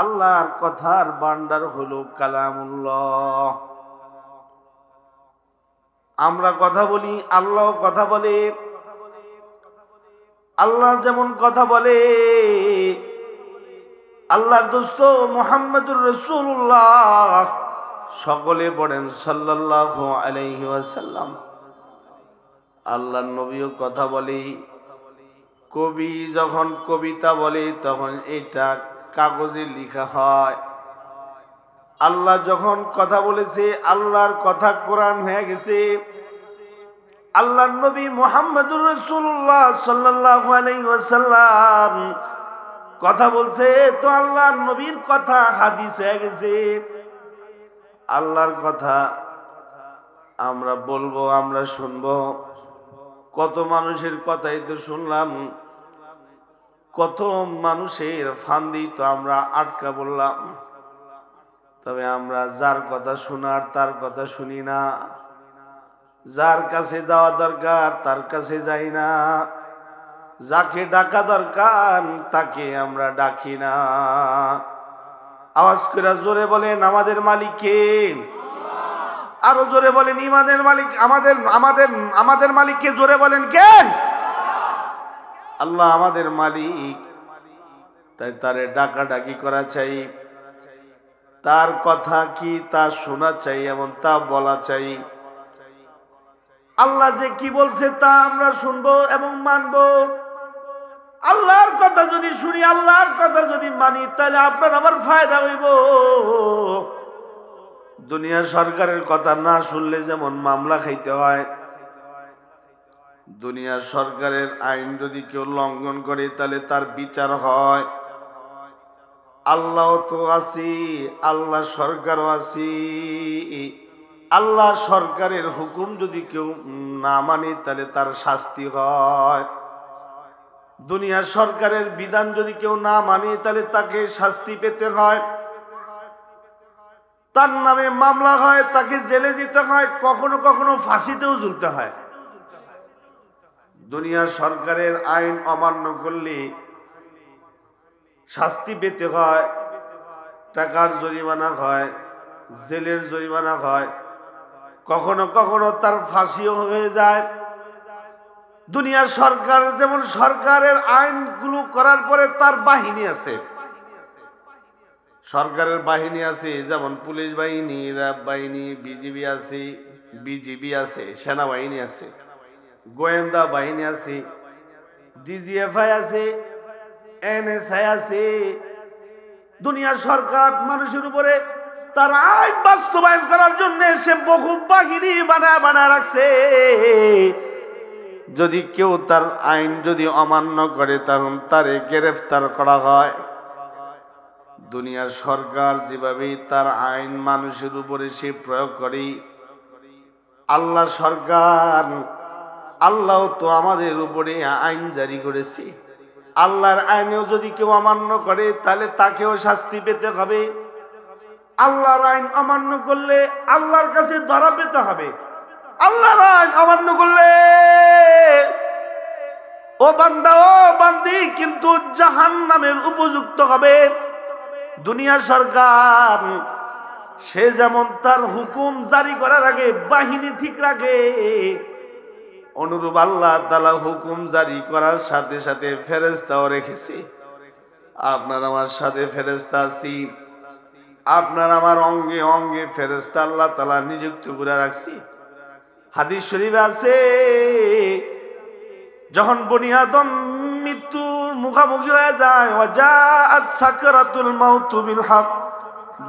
আল্লাহর কথার ভান্ডার হলো কালামুল্লাহ। আমরা কথা বলি, আল্লাহ কথা বলে। আল্লাহ যেমন কথা বলে, আল্লাহর দোস্ত মুহাম্মদুর রাসূলুল্লাহ সকলে পড়েন সাল্লাল্লাহু আলাইহি ওয়াসাল্লাম। আল্লাহর নবীও কথা বলে। কবি যখন কবিতা বলে তখন এটা কাগজে লেখা হয়। আল্লাহ যখন কথা বলেছে, আল্লাহর কথা কোরআন হয়ে গেছে। আল্লাহর নবী মুহাম্মদুর রাসূলুল্লাহ সাল্লাল্লাহু আলাইহি ওয়াসাল্লাম কথা বলছে, তো আল্লাহর নবীর কথা হাদিস হয়ে গেছে। আল্লাহর কথা আমরা বলবো, আমরা শুনবো। কত মানুষের কথাই তো শুনলাম, কত মানুষের ফান্দি তো আমরা আটকা বললাম। তবে আমরা যার কথা শোনার তার কথা শুনি না, যার কাছে যাওয়া দরকার তার কাছে যাই না, যাকে ডাকা দরকার তাকে আমরা ডাকি না। আওয়াজ করে জোরে বলেন আমাদের মালিক কে? আরো জোরে বলেন ইমানের মালিক আমাদের আমাদের আমাদের মালিককে জোরে বলেন কে? আল্লাহ আমাদের মালিক। তাই তারে ডাকাডাকি করা চাই, তার কথা কি তা শোনা চাই এবং তা বলা চাই। আল্লাহ যে কি বলছে তা আমরা শুনবো এবং মানবো। আল্লাহর কথা যদি শুনি, আল্লাহর কথা যদি মানি, তাহলে আপনার আমার ফায়দা হইব। দুনিয়া সরকারের কথা না শুনলে যেমন মামলা খাইতে হয়, দুনিয়া সরকারের আইন যদি কেউ লঙ্ঘন করে তাহলে তার বিচার হয়। আল্লাহ তো আছি, আল্লাহ সরকারও আছি। আল্লাহ সরকারের হুকুম যদি কেউ না মানে তাহলে তার শাস্তি হয়। দুনিয়ার সরকারের বিধান যদি কেউ না মানে তাহলে তাকে শাস্তি পেতে হয়, তার নামে মামলা হয়, তাকে জেলে যেতে হয়, কখনো কখনো ফাঁসিতেও ঝুলতে হয়। দুনিয়ার সরকারের আইন অমান্য করলে শাস্তি পেতে হয়, টাকার জরিমানা হয়, জেলের জরিমানা হয়, কখনো কখনো তার ফাঁসিও হয়ে যায়। দুনিয়ার সরকার যেমন সরকারের আইনগুলো করার পরে তার বাহিনী আছে, সরকারের বাহিনী আছে, যেমন পুলিশ বাহিনী, র্যাব বাহিনী, বিজিবি আছে, সেনাবাহিনী আছে, গোয়েন্দা বাহিনী আছে, ডিজিএফআই আছে, এনএসআই আছে। দুনিয়ার সরকার মানুষের উপরে তার আইন বাস্তবায়ন করার জন্য সে বহু বাহিনী বানায় রাখছে। যদি কেউ তার আইন যদি অমান্য করে তখন তারে গ্রেফতার করা হয়। দুনিয়ার সরকার যেভাবে তার আইন মানুষের উপরে সে প্রয়োগ করে, আল্লাহ সরকার, আল্লাহ তো আমাদের উপরে আইন জারি করেছে। আল্লাহর আইনেও যদি কেউ অমান্য করে তাহলে তাকেও শাস্তি পেতে হবে। আল্লাহর আইন অমান্য করলে আল্লাহর কাছে ধরা পেতে হবে। আল্লাহর আইন অমান্য করলে ও বান্দা, ও বান্দি কিন্তু জাহান্নামের উপযুক্ত হবে। দুনিয়ার সরকার সে যেমন তার হুকুম জারি করার আগে বাহিনী ঠিক রাখে, অনুরূপ আল্লাহ তাআলা হুকুম জারি করার সাথে সাথে ফেরেশতাও রেখেছে। আপনার আমার সাথে ফেরেশতা আছি, আপনার আমার অঙ্গে অঙ্গে ফেরেশতা আল্লাহ তাআলা নিযুক্ত করে রাখছি। হাদিস শরীফে আছে, যখন বনি আদম মৃত্যুর মুখোমুখি হয়ে যায়, ওয়াজাআত সাকরাতুল মাউত বিল হক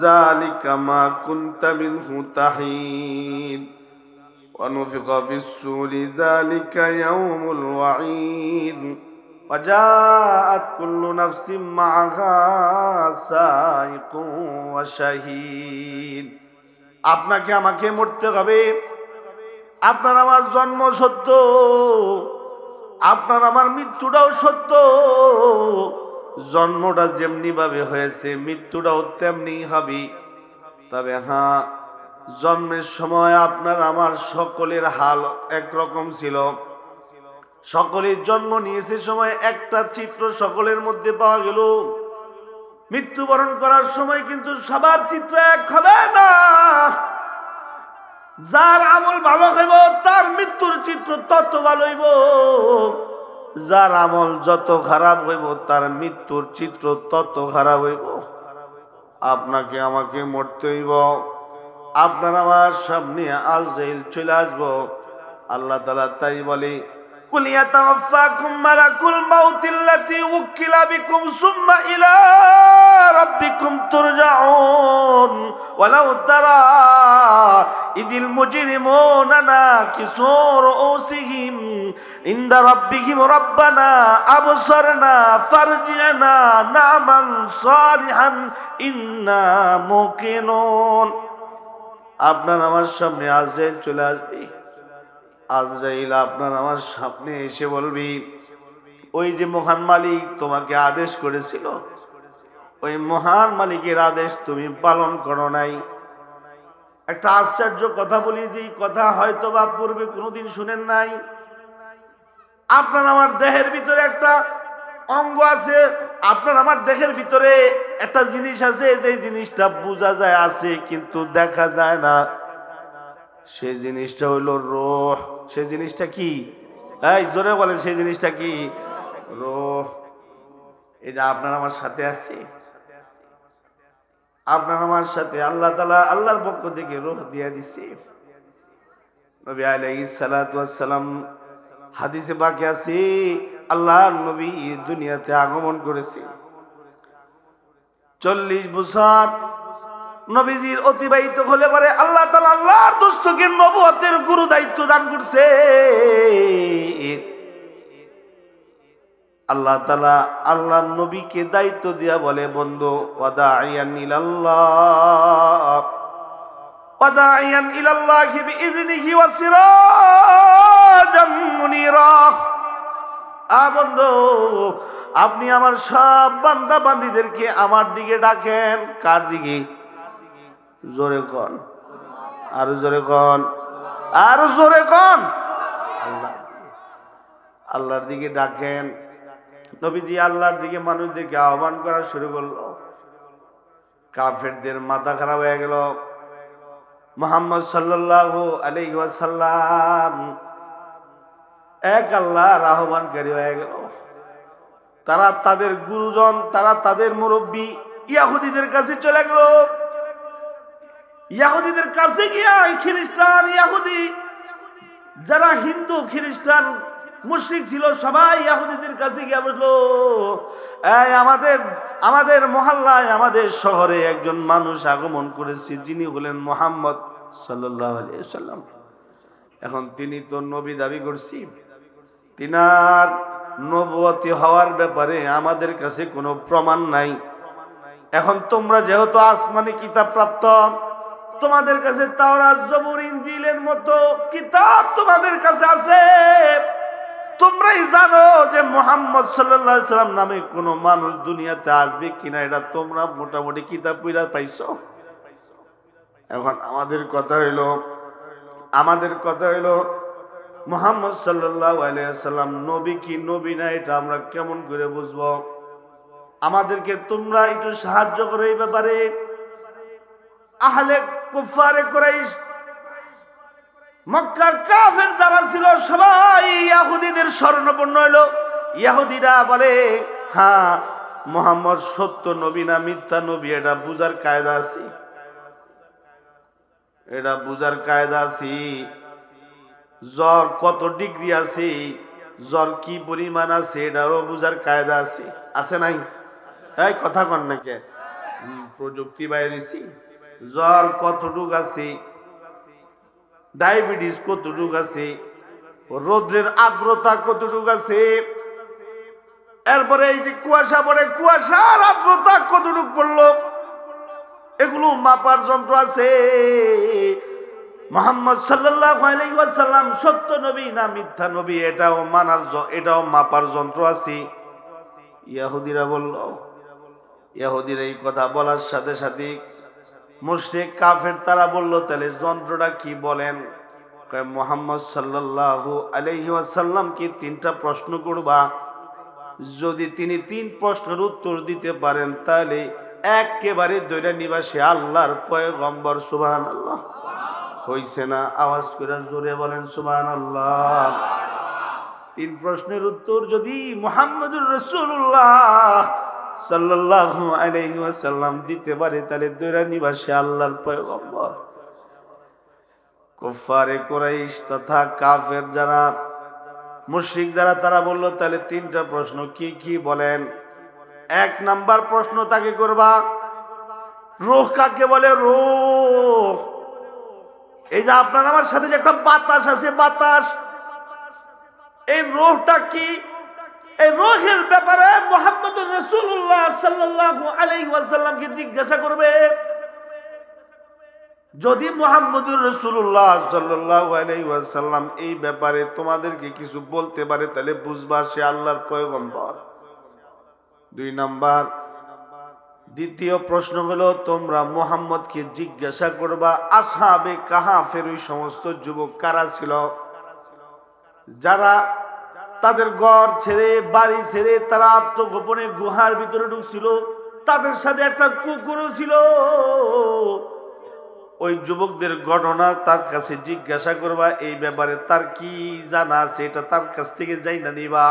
যালিকা মা কুনতা মিনহু তাহিদ ওয়া নুফিখা ফিস সূরি যালিকা ইয়াউমুল ওয়াঈদ ওয়াজাআত কুল্লু নাফসিন মা'আহা সাইকুন ওয়া শাহীদ। আপনাকে আমাকে মরতে হবে। আপনার আমার জন্ম সত্য, আপনার আমার মৃত্যুটাও সত্য। জন্মটা যেমনি ভাবে হয়েছে মৃত্যুটাও তেমনি হবে। তবে হ্যাঁ, জন্মের সময় আপনার আমার সকলের হাল একরকম ছিল। সকলের জন্ম নিয়েছে সময় একটা চিত্র সকলের মধ্যে পাওয়া গেল। মৃত্যুবরণ করার সময় কিন্তু সবার চিত্র এক হবে না। যার আমল ভালো হইব তার মৃত্যুর চিত্র তত ভালো হইব, যার আমল যত খারাপ হইব তার মৃত্যুর চিত্র তত খারাপ হইব। আপনাকে আমাকে মরতে হইব, আপনার আমার সামনে আজরাইল চলে আসবো। আল্লাহ তাআলা তাই বলে, কুল ইয়াতাওয়াফাকুম মালাকুল মাউতিল্লাতী উকিলা বিকুম সুম্মা ইলা রাব্বিকুম তুরজাউন ওয়ালাউ তারা ইদিল মুজরিমুনা নাকিসু রুউসিহিম ইনদা রাব্বিহিম রাব্বানা আবসারনা ফারজি'না না'মাল সালিহান ইন্না মুকিনুন। আপনার আমার সামনে আজরাইল চলে আসবে। আজরাইল আপনার আমার সামনে এসে বলবি, ওই যে মহান মালিক তোমাকে আদেশ করেছিল, ওই মহান মালিকের আদেশ তুমি পালন করো নাই। একটা আশ্চর্য কথা বলি, যে কথা হয়তো বা পূর্বে কোনোদিন শুনেন নাই। আপনার আমার দেহের ভিতরে একটা অঙ্গ আছে, আপনার আমার দেহের ভিতরে একটা জিনিস আছে, যে জিনিসটা বোঝা যায় আছে কিন্তু দেখা যায় না। সেই জিনিসটা হইল রূহ। সেই জিনিসটা কি? এই জোরে বলেন, সেই জিনিসটা কি? রূহ। এই যে আপনার আমার সাথে আছে, আপনার আমার সাথে আল্লাহ তাআলা আল্লাহর পক্ষ থেকে রূহ দিয়ে দিছে। নবী আলাইহিস সালাতু ওয়াস সালাম হাদিসে বাকি আছে, আল্লাহর নবী দুনিয়াতে আগমন করেছে। 40 বছর নবীজির অতিবাহিত হলে পরে আল্লাহ তাআলা আল্লাহর দোস্তকে নবুয়তের গুরু দায়িত্ব দান করছে। আল্লাহ তাআলা আল্লাহর নবীকে দায়িত্ব দিয়া বলে, বন্ধু ওয়াদাইয়ান ইলাল্লাহ ওয়াদাইয়ান ইলাল্লাহি বিইذনিহি ওয়া সিরাজাম মুনিরা। বন্ধু, আপনি আমার সব বান্দা বান্দীদেরকে আমার দিকে ডাকেন। কার দিকে? জোরে কন, আরো জোরে কন, আরো জোরে কন। আল্লাহ, আল্লাহর দিকে ডাকেন। নবীজি আল্লাহর দিকে মানুষদেরকে আহ্বান করা শুরু করলো। কাফেরদের মাথা খারাপ হয়ে গেল। মুহাম্মদ সাল্লাল্লাহু আলাইহি ওয়াসাল্লাম এক আল্লাহর আহ্বানকারী হয়ে গেল। তারা তাদের গুরুজন, তারা তাদের মুরব্বী ইহুদিদের কাছে চলে গেল। ইহুদিদের কাছে গিয়া খ্রিস্টান ইহুদি, যারা হিন্দু খ্রিস্টান মুশরিক ছিল, সবাই ইহুদিদের কাছে গিয়া বললো, এই আমাদের মহল্লায়, আমাদের শহরে একজন মানুষ আগমন করেছে, যিনি হলেন মুহাম্মদ সাল্লাল্লাহু আলাইহি ওয়াসাল্লাম। এখন তিনি তো নবী দাবি করছি, তিনার নবুয়তি হওয়ার ব্যাপারে আমাদের কাছে কোনো প্রমাণ নাই। এখন তোমরা যেহেতু আসমানি কিতাব প্রাপ্ত, তোমাদের কাছে তাওরাত, জবুর, ইনজিলের মতো কিতাব তোমাদের কাছে আছে, তোমরাই জানো যে মুহাম্মদ সাল্লাল্লাহু আলাইহি ওয়াসাল্লাম নামে কোনো মানুষ দুনিয়াতে আসবে কিনা, এটা তোমরা মোটামুটি কিতাব পড়া পাইছো। এখন আমাদের কথা হইল মুহাম্মদ সাল্লাল্লাহু আলাইহি ওয়াসাল্লাম নবী কি নবী না, এটা আমরা কেমন করে বুঝবো? আমাদেরকে তোমরা একটু সাহায্য করো এই ব্যাপারে। আহলে কুফারে কুরাইশ, মক্কার কাফের যারা ছিল, সবাই ইহুদিদের শরণাপন্ন হলো। ইহুদিরা বলে, হ্যাঁ মুহাম্মদ সত্য নবী না মিথ্যা নবী, এটা বুঝার কায়দা আছে, এটা বুঝার কায়দা আছে। জ্বর কত ডিগ্রি আছে, জ্বর কি পরিমাণ আছে, এটারও বুঝার কায়দা আছে, আছে নাই? এই কথা কন না কে? প্রযুক্তি বাইরেছি। জ্বর কতটুক আছে, ডায়াবেটিস কতটুক আছে, রৌদ্রের আর্দ্রতা কতটুক আছে, এরপরে এই যে কুয়াশা পড়ে, কুয়াশার আর্দ্রতা কতটুক পড়লো, এগুলো মাপার যন্ত্র আছে। মুহাম্মদ সাল্লাল্লাহু আলাইহি ওয়াসাল্লাম সত্য নবী না মিথ্যা নবী, এটাও মাপার যন্ত্র আছে। ইহুদিরা বলল, ইহুদিরা এই কথা বলার সাথে সাথে মুশরিক কাফের তারা বলল, তাহলে যন্ত্রটা কি বলেন? মুহাম্মদ সাল্লাল্লাহু আলাইহি ওয়াসাল্লাম কি 3টা প্রশ্ন করবা, যদি তিনি 3 প্রশ্নের উত্তর দিতে পারেন তাহলে একেবারে দৈরা নিবাসী আল্লাহর পয়গম্বর। সুবহানাল্লাহ। হইছে না? আওয়াজ করে জোরে বলেন সুবহানাল্লাহ। 3 প্রশ্নের উত্তর যদি মুহাম্মদুর রাসূলুল্লাহ সাল্লাল্লাহু আলাইহি ওয়াসাল্লাম দিতে পারে তাহলে দৈরা নিবাসী আল্লাহর পয়গম্বর। কুফারে কুরাইশ তথা কাফের যারা, মুশরিক যারা, তারা বলল তাহলে 3টা প্রশ্ন কি কি বলেন। 1 নাম্বার প্রশ্ন তাকে করবা, রূহ কাকে বলে? রূহ, এই যে আপনার আমার সাথে যে একটা বাতাস আছে, বাতাস, এই রূহটা কি? এই রূহের ব্যাপারে মুহাম্মদুর রাসূলুল্লাহ সাল্লাল্লাহু আলাইহি ওয়াসাল্লামকে জিজ্ঞাসা করবে। যদি মুহাম্মদুর রাসূলুল্লাহ সাল্লাল্লাহু আলাইহি ওয়াসাল্লাম এই ব্যাপারে তোমাদেরকে কিছু বলতে পারে তাহলে বুঝবা সে আল্লাহর পয়গম্বর। 2 নাম্বার, দ্বিতীয় প্রশ্ন হলো তোমরা মুহাম্মদকে জিজ্ঞাসা করবা আসহাবে কাহাফের ওই সমস্ত যুবক কারা ছিল যারা তাদের ঘর ছেড়ে বাড়ি ছেড়ে তারা আত্মগোপনে গুহার ভিতরে ঢুকছিল, তাদের সাথে একটা কুকুরও ছিল। ওই যুবকদের ঘটনা তার কাছে জিজ্ঞাসা করবা, এই ব্যাপারে তার কি জানা আছে এটা তার কাছ থেকে জানা নিবা।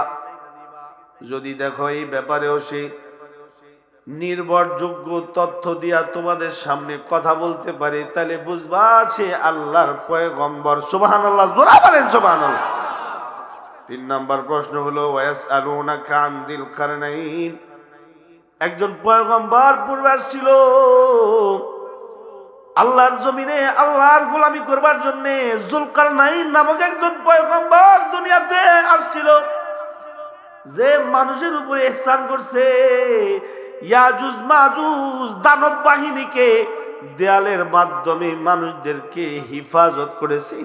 যদি দেখো এই ব্যাপারেও সে নির্ভরযোগ্য তথ্য দিয়া তোমাদের সামনে কথা বলতে পারে তাহলে বুঝবা সে আল্লাহর পয়গম্বর। সুবহানাল্লাহ, জোরে বলেন সুবহানাল্লাহ। 3 নাম্বার প্রশ্ন হলো ওয়াসআলুনাকা আন যিল কারনাইন। একজন পয়গম্বর পূর্বে আসছিল আল্লাহর জমিনে আল্লাহর গোলামি করবার জন্য। যুলকারনাইন নামক একজন পয়গম্বর দুনিয়াতে আসছিল যে মানুষের উপরে ইহসান করছে। ইয়াজুজ মাজুজ দানব বাহিনীকে দেয়ালের মাধ্যমে মানুষদেরকে হেফাজত করেছে।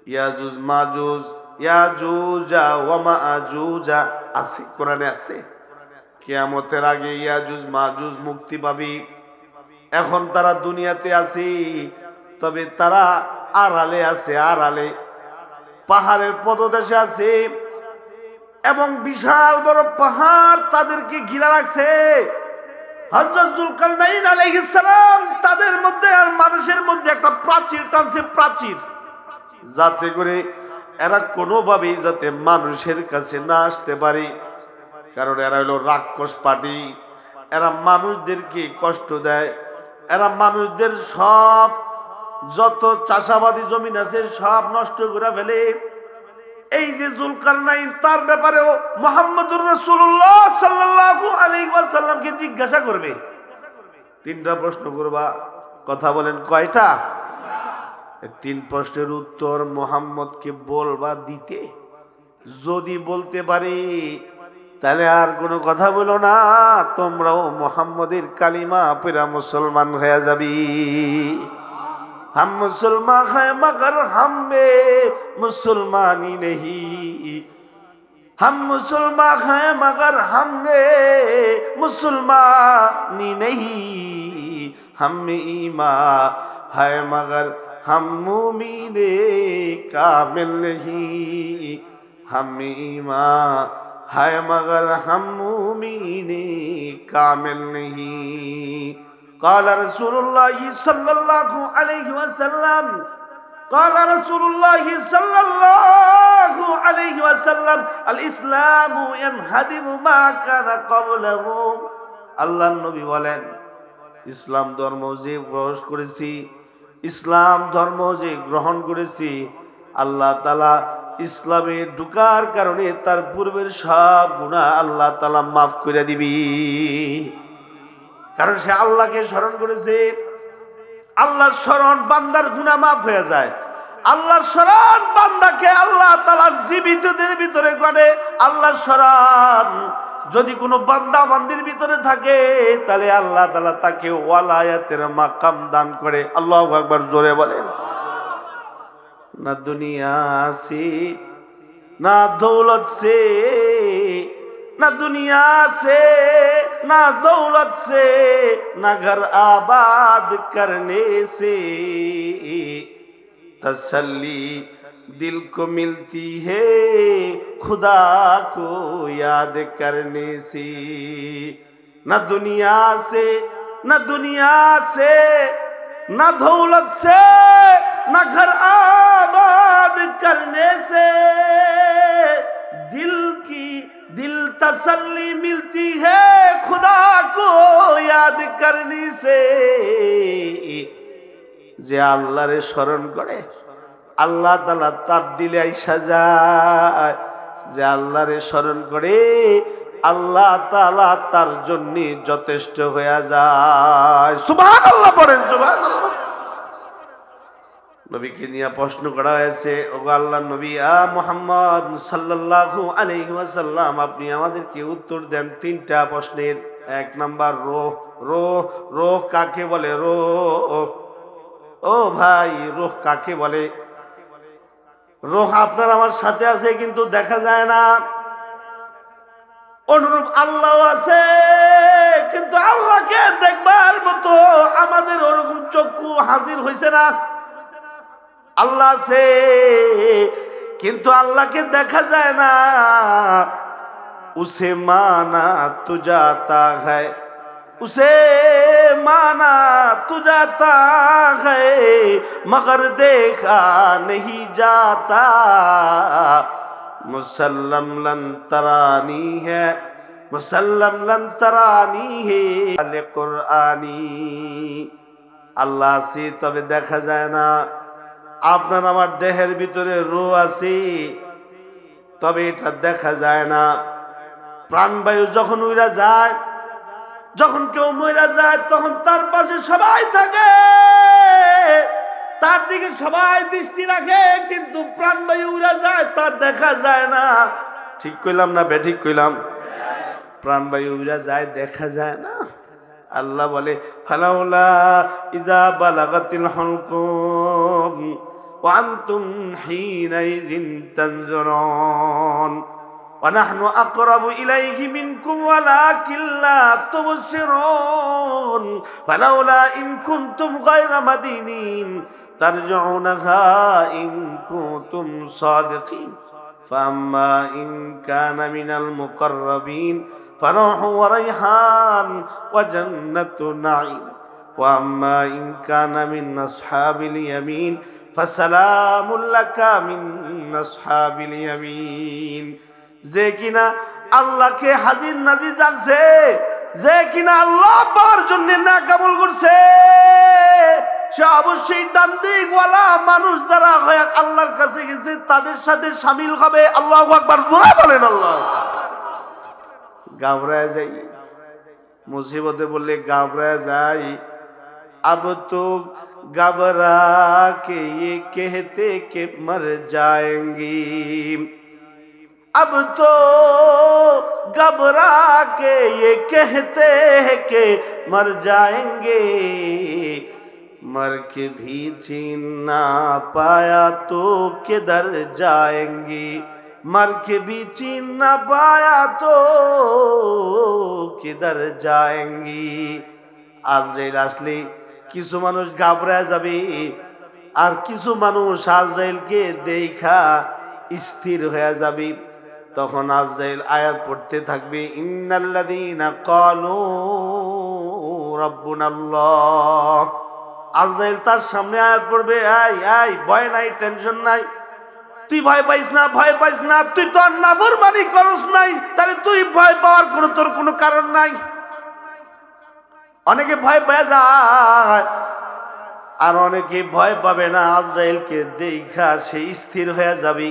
ইয়াজুজ মাজুজ, ইয়াজুজা ওয়া মাজুজা আছে, কোরআনে আছে। কিয়ামতের আগে ইয়াজুজ মাজুজ মুক্তি পাবে। এখন তারা দুনিয়াতে আছে, তবে তারা আড়ালে আছে, আড়ালে পাহাড়ের পদদেশে আছে এবং বিশাল বড় পাহাড় তাদেরকে ঘিরে রাখছে। হযরত যুলকারনাইন আলাইহিস সালাম তাদের মধ্যে আর মানুষের মধ্যে একটা প্রাচীর টানছে, প্রাচীর, যাতে করে এরা কোনোভাবেই যাতে মানুষের কাছে না আসতে পারে। কারণ এরা হলো রাক্ষস পার্টি, এরা মানুষদেরকে কষ্ট দেয়, এরা মানুষদের সব যত চাষাবাদী জমিন আছে সব নষ্ট করে ফেলে। এই যে যুলকারনাইন তার ব্যাপারেও মুহাম্মদুর রাসূলুল্লাহ সাল্লাল্লাহু আলাইহি ওয়াসাল্লামকে জিজ্ঞাসা করবে। 3টা প্রশ্ন করবা, কথা বলেন কয়টা? 3 প্রশ্নের উত্তর মুহাম্মদকে বলবা দিতে। যদি বলতে পারি তাহলে আর কোনো কথা বলো না, তোমরাও মুহাম্মদের কালিমা পড়া মুসলমান হয়ে যাবি। हम मुसलमान हैं मगर हम में मुसलमानी नहीं, हम मुसलमान हैं मगर हम में मुसलमानी नहीं, हम में ईमान है मगर हम मुमीने कामिल नहीं, हम में ईमान है मगर हम मुमीने कामिल नहीं। قال رسول الله صلى الله عليه وسلم، قال رسول الله صلى الله عليه وسلم الاسلام ينهدم ما كان قبله। আল্লাহর নবী বলেন ইসলাম ধর্ম যে প্রবেশ করেছি, ইসলাম ধর্ম যে গ্রহণ করেছি, আল্লাহ তাআলা ইসলামে ঢুকার কারণে তার পূর্বের সব গুনাহ আল্লাহ তাআলা মাফ করে দিবি। কারণ সে আল্লাহকে স্মরণ করেছে। আল্লাহর স্মরণ বান্দার গুনাহ মাফ হয়ে যায়। আল্লাহর স্মরণ বান্দাকে আল্লাহ তাআলা জীবিতদের ভিতরে করে। আল্লাহর স্মরণ যদি কোনো বান্দা বান্দির ভিতরে থাকে তাহলে আল্লাহ তাআলা তাকে ওয়ালায়াতের মাকাম দান করে। আল্লাহু আকবার, জোরে বলেন। না দুনিয়া সে না দৌলত সে, ना दुनिया से ना दौलत से ना घर आबाद करने से तसल्ली दिल को मिलती है खुदा को याद करने से। न दुनिया से न दुनिया से न दौलत से न घर आबाद करने से दिल तसल्ली मिलती है खुदा को याद करने से। যে আল্লাহরে স্মরণ করে আল্লাহ তাআলা তার দিলে আইসা যায়। যে আল্লাহরে স্মরণ করে আল্লাহ তাআলা তার জন্য যথেষ্ট হয়ে যায়। সুবহানাল্লাহ পড়েন, সুবহানাল্লাহ। নবীকে নিয়ে প্রশ্ন করা হয়েছে, ওগো আল্লাহর নবী মুহাম্মদ সাল্লাল্লাহু আলাইহি ওয়াসাল্লাম, আপনি আমাদেরকে উত্তর দেন তিনটা প্রশ্নের। এক নাম্বার রূহ। রূহ কাকে বলে? রূহ, ও ভাই, রূহ কাকে বলে? রূহ আপনার আমার সাথে আছে কিন্তু দেখা যায় না। অনুরূপ আল্লাহ আছে কিন্তু আল্লাহকে দেখবার মতো আমাদের ওরকম চক্ষু হাজির হয়েছে না। আল্লাহ আছে কিন্তু আল্লাহকে দেখা যায় না। উসে মানা তু জাতা হ্যায়, उसे माना तू जाता है मगर देखा नहीं जाता। मुसल्लम लन तरानी है, मुसल्लम लन तरानी है अल कुरआनी। আল্লাহ আছে তবে দেখা যায় না। আপনার আমার দেহের ভিতরে রূহ আছে তবে এটা দেখা যায় না। প্রাণবায়ু যখন উড়া যায়, যখন কেউ মরে যায় তখন তার পাশে সবাই থাকে, তার দিকে সবাই দৃষ্টি রাখে, কিন্তু প্রাণবায়ু উড়া যায় তার দেখা যায় না। ঠিক কইলাম না বেঠিক কইলাম? প্রাণবায়ু উড়া যায় দেখা যায় না। আল্লাহ বলে ফালাউলা ইজা বালাগাতিল হুলকুম ওয়া আনতুম হিনাইযিন তানজুরুন ونحن أقرب إليه منكم ولكن لا تبصرون فلولا إن كنتم غير مدينين ترجعونها إن كنتم صادقين فأما إن كان من المقربين فروح وريحان وجنة نعيم وأما إن كان من أصحاب اليمين فسلام لك من أصحاب اليمين। যে কিনা আল্লাহকে হাজির নাজির জানছে, যে কিনা আল্লাহ পাওয়ার জন্য না কাবুল করছে, সে অবশ্যই ডান দিকওয়ালা মানুষ যারা হয় আল্লাহর কাছে গেছে তাদের সাথে শামিল হবে। আল্লাহু আকবার, জোরে বলেন আল্লাহ। ঘাবড়ায় যাই, মুসিবতে বললে ঘাবড়ায় যাই। अब तो घबरा के ये कहते के मर जाएंगी, अब तो घबरा के ये कहते हैं कि मर जाएंगे, मर के भी छीन ना पाया तो किधर जाएंगे, मर के भी छीन ना पाया तो किधर जाएंगे। আজরাইল আসলে কিছু মানুষ ঘাবড়ায় যাবে, আর কিছু মানুষ আজরাইলকে দেখা স্থির হয়ে যাবে। তখন আজরাইল আয়াত পড়তে থাকবে, ইন্নাল্লাযীনা ক্বালু রাব্বুনাল্লাহ। আজরাইল তার সামনে আয়াত পড়বে, এই ভয় নাই, টেনশন নাই, তুই ভয় পাইস না, ভয় পাইস না, তুই তো আর নাফরমানি করস নাই, তাহলে তুই ভয় পাওয়ার তোর কোনো কারণ নাই। অনেকে ভয় পেয়ে যায় আর অনেকে ভয় পাবে না। আজরাইলকে দেখা সে স্থির হয়ে যাবে।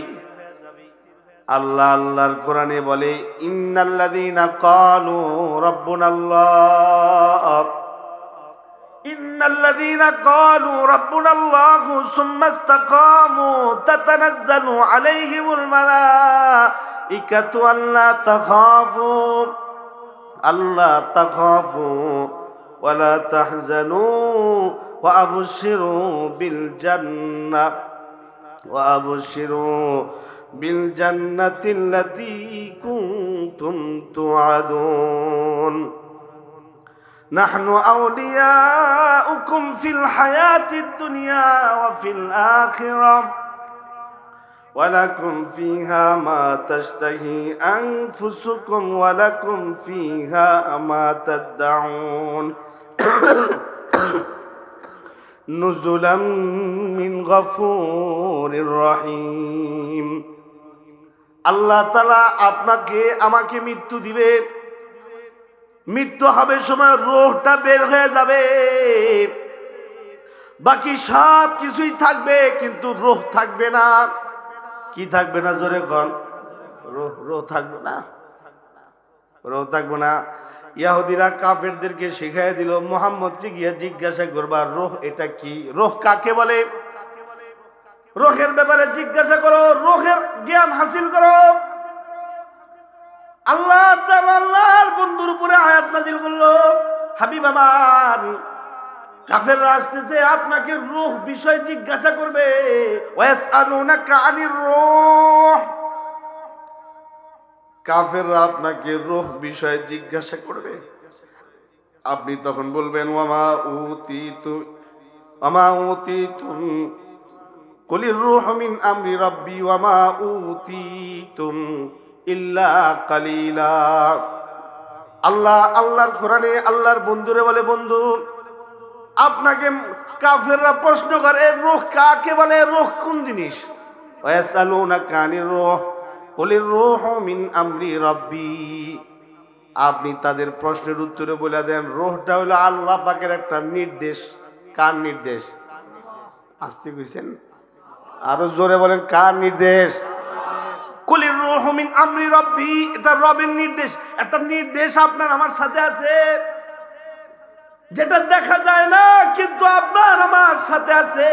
আল্লাহ আল্লাহর কোরআনে বলে, ইন্নাল্লাযীনা ক্বালু রাব্বুনাল্লাহ, ইন্নাল্লাযীনা ক্বালু রাব্বুনাল্লাহু সুম্মা ইসতাকামু তাতানাজ্জালু আলাইহিমুল মালাইকাতু আল্লা তাখাফু ولا تحزنوا وأبشروا بالجنة التي كنتم توعدون نحن أولياؤكم في الحياة الدنيا وفي الآخرة ওয়ালাকুম ফিহা মা তাশতাহি আনফুসুকুম ওয়ালাকুম ফিহা মা তাদউন নুজুলাম মিন গফুরির রহিম। আল্লাহ তাআলা আপনাকে আমাকে মৃত্যু দিবে, মৃত্যু হবে সময় রূহটা বের হয়ে যাবে, বাকি সব কিছুই থাকবে কিন্তু রূহ থাকবে না। কি থাকবে না? জোরে কোন। রূহ থাকবে না, রূহ থাকবে না। ইহুদিরা কাফেরদেরকে শিখাই দিল, মুহাম্মদকে গিয়ে জিজ্ঞাসা করবা রূহ এটা কি, রূহ কাকে বলে, রূহের ব্যাপারে জিজ্ঞাসা করো, রূহের জ্ঞান হাসিল করো। আল্লাহ তাআলা আল্লাহর বন্ধুর উপরে আয়াত নাযিল করলো, হাবিব আমার কাফেররা আসতেছে আপনাকে রূহ বিষয় জিজ্ঞাসা করবে। ওয়াসআলুনাকা আনির রূহ, কাফেররা আপনাকে রূহ বিষয় জিজ্ঞাসা করবে। আপনি তখন বলবেন ওয়ামা উতিতুম কুলির রূহু মিন আমরি রাব্বি ওয়ামা উতিতুম ইল্লা কালিলা। আল্লাহর কোরআনে আল্লাহর বন্ধুরে বলে, বন্ধু আপনাকে কাফেররা প্রশ্ন করে রূহ কাকে বলে, রূহ কোন জিনিস। ওয়াসআলুনাকা আনির রূহ কুলির রূহু মিন আমরি রাব্বি, আপনি তাদের প্রশ্নের উত্তরে বলে দেন রূহটা হলো আল্লাহ পাকের একটা নির্দেশ। কার নির্দেশ? আসতে কইছেন, আরো জোরে বলেন কার নির্দেশ? কুলির রূহু মিন আমরি রাব্বি, এটা রবের নির্দেশ। একটা নির্দেশ আপনার আমার সাথে আছে, যেটা দেখা যায় না কিন্তু আপনার আমার সাথে আছে।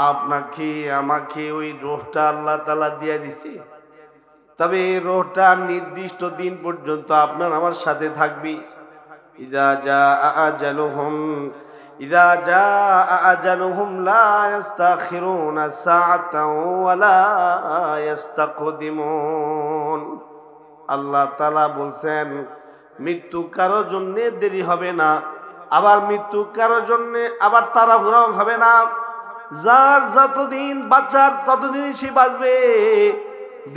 আপনাকে আমাকে ওই রূহটা আল্লাহ তাআলা দিয়ে দিছে, তবে এই রূহটা নির্দিষ্ট দিন পর্যন্ত আপনার আমার সাথে থাকবে। ইযা জাআ আজালুহুম লা ইস্তাখিরুনা সাআতাও ওয়া লা ইস্তাকদিমুন। আল্লাহ তাআলা বলছেন মৃত্যু কারো জন্য দেরি হবে না, আবার মৃত্যু কারো জন্য আবার তাড়াহুড়ো হবে না। যার যতদিন বাঁচার ততদিন সে বাঁচবে।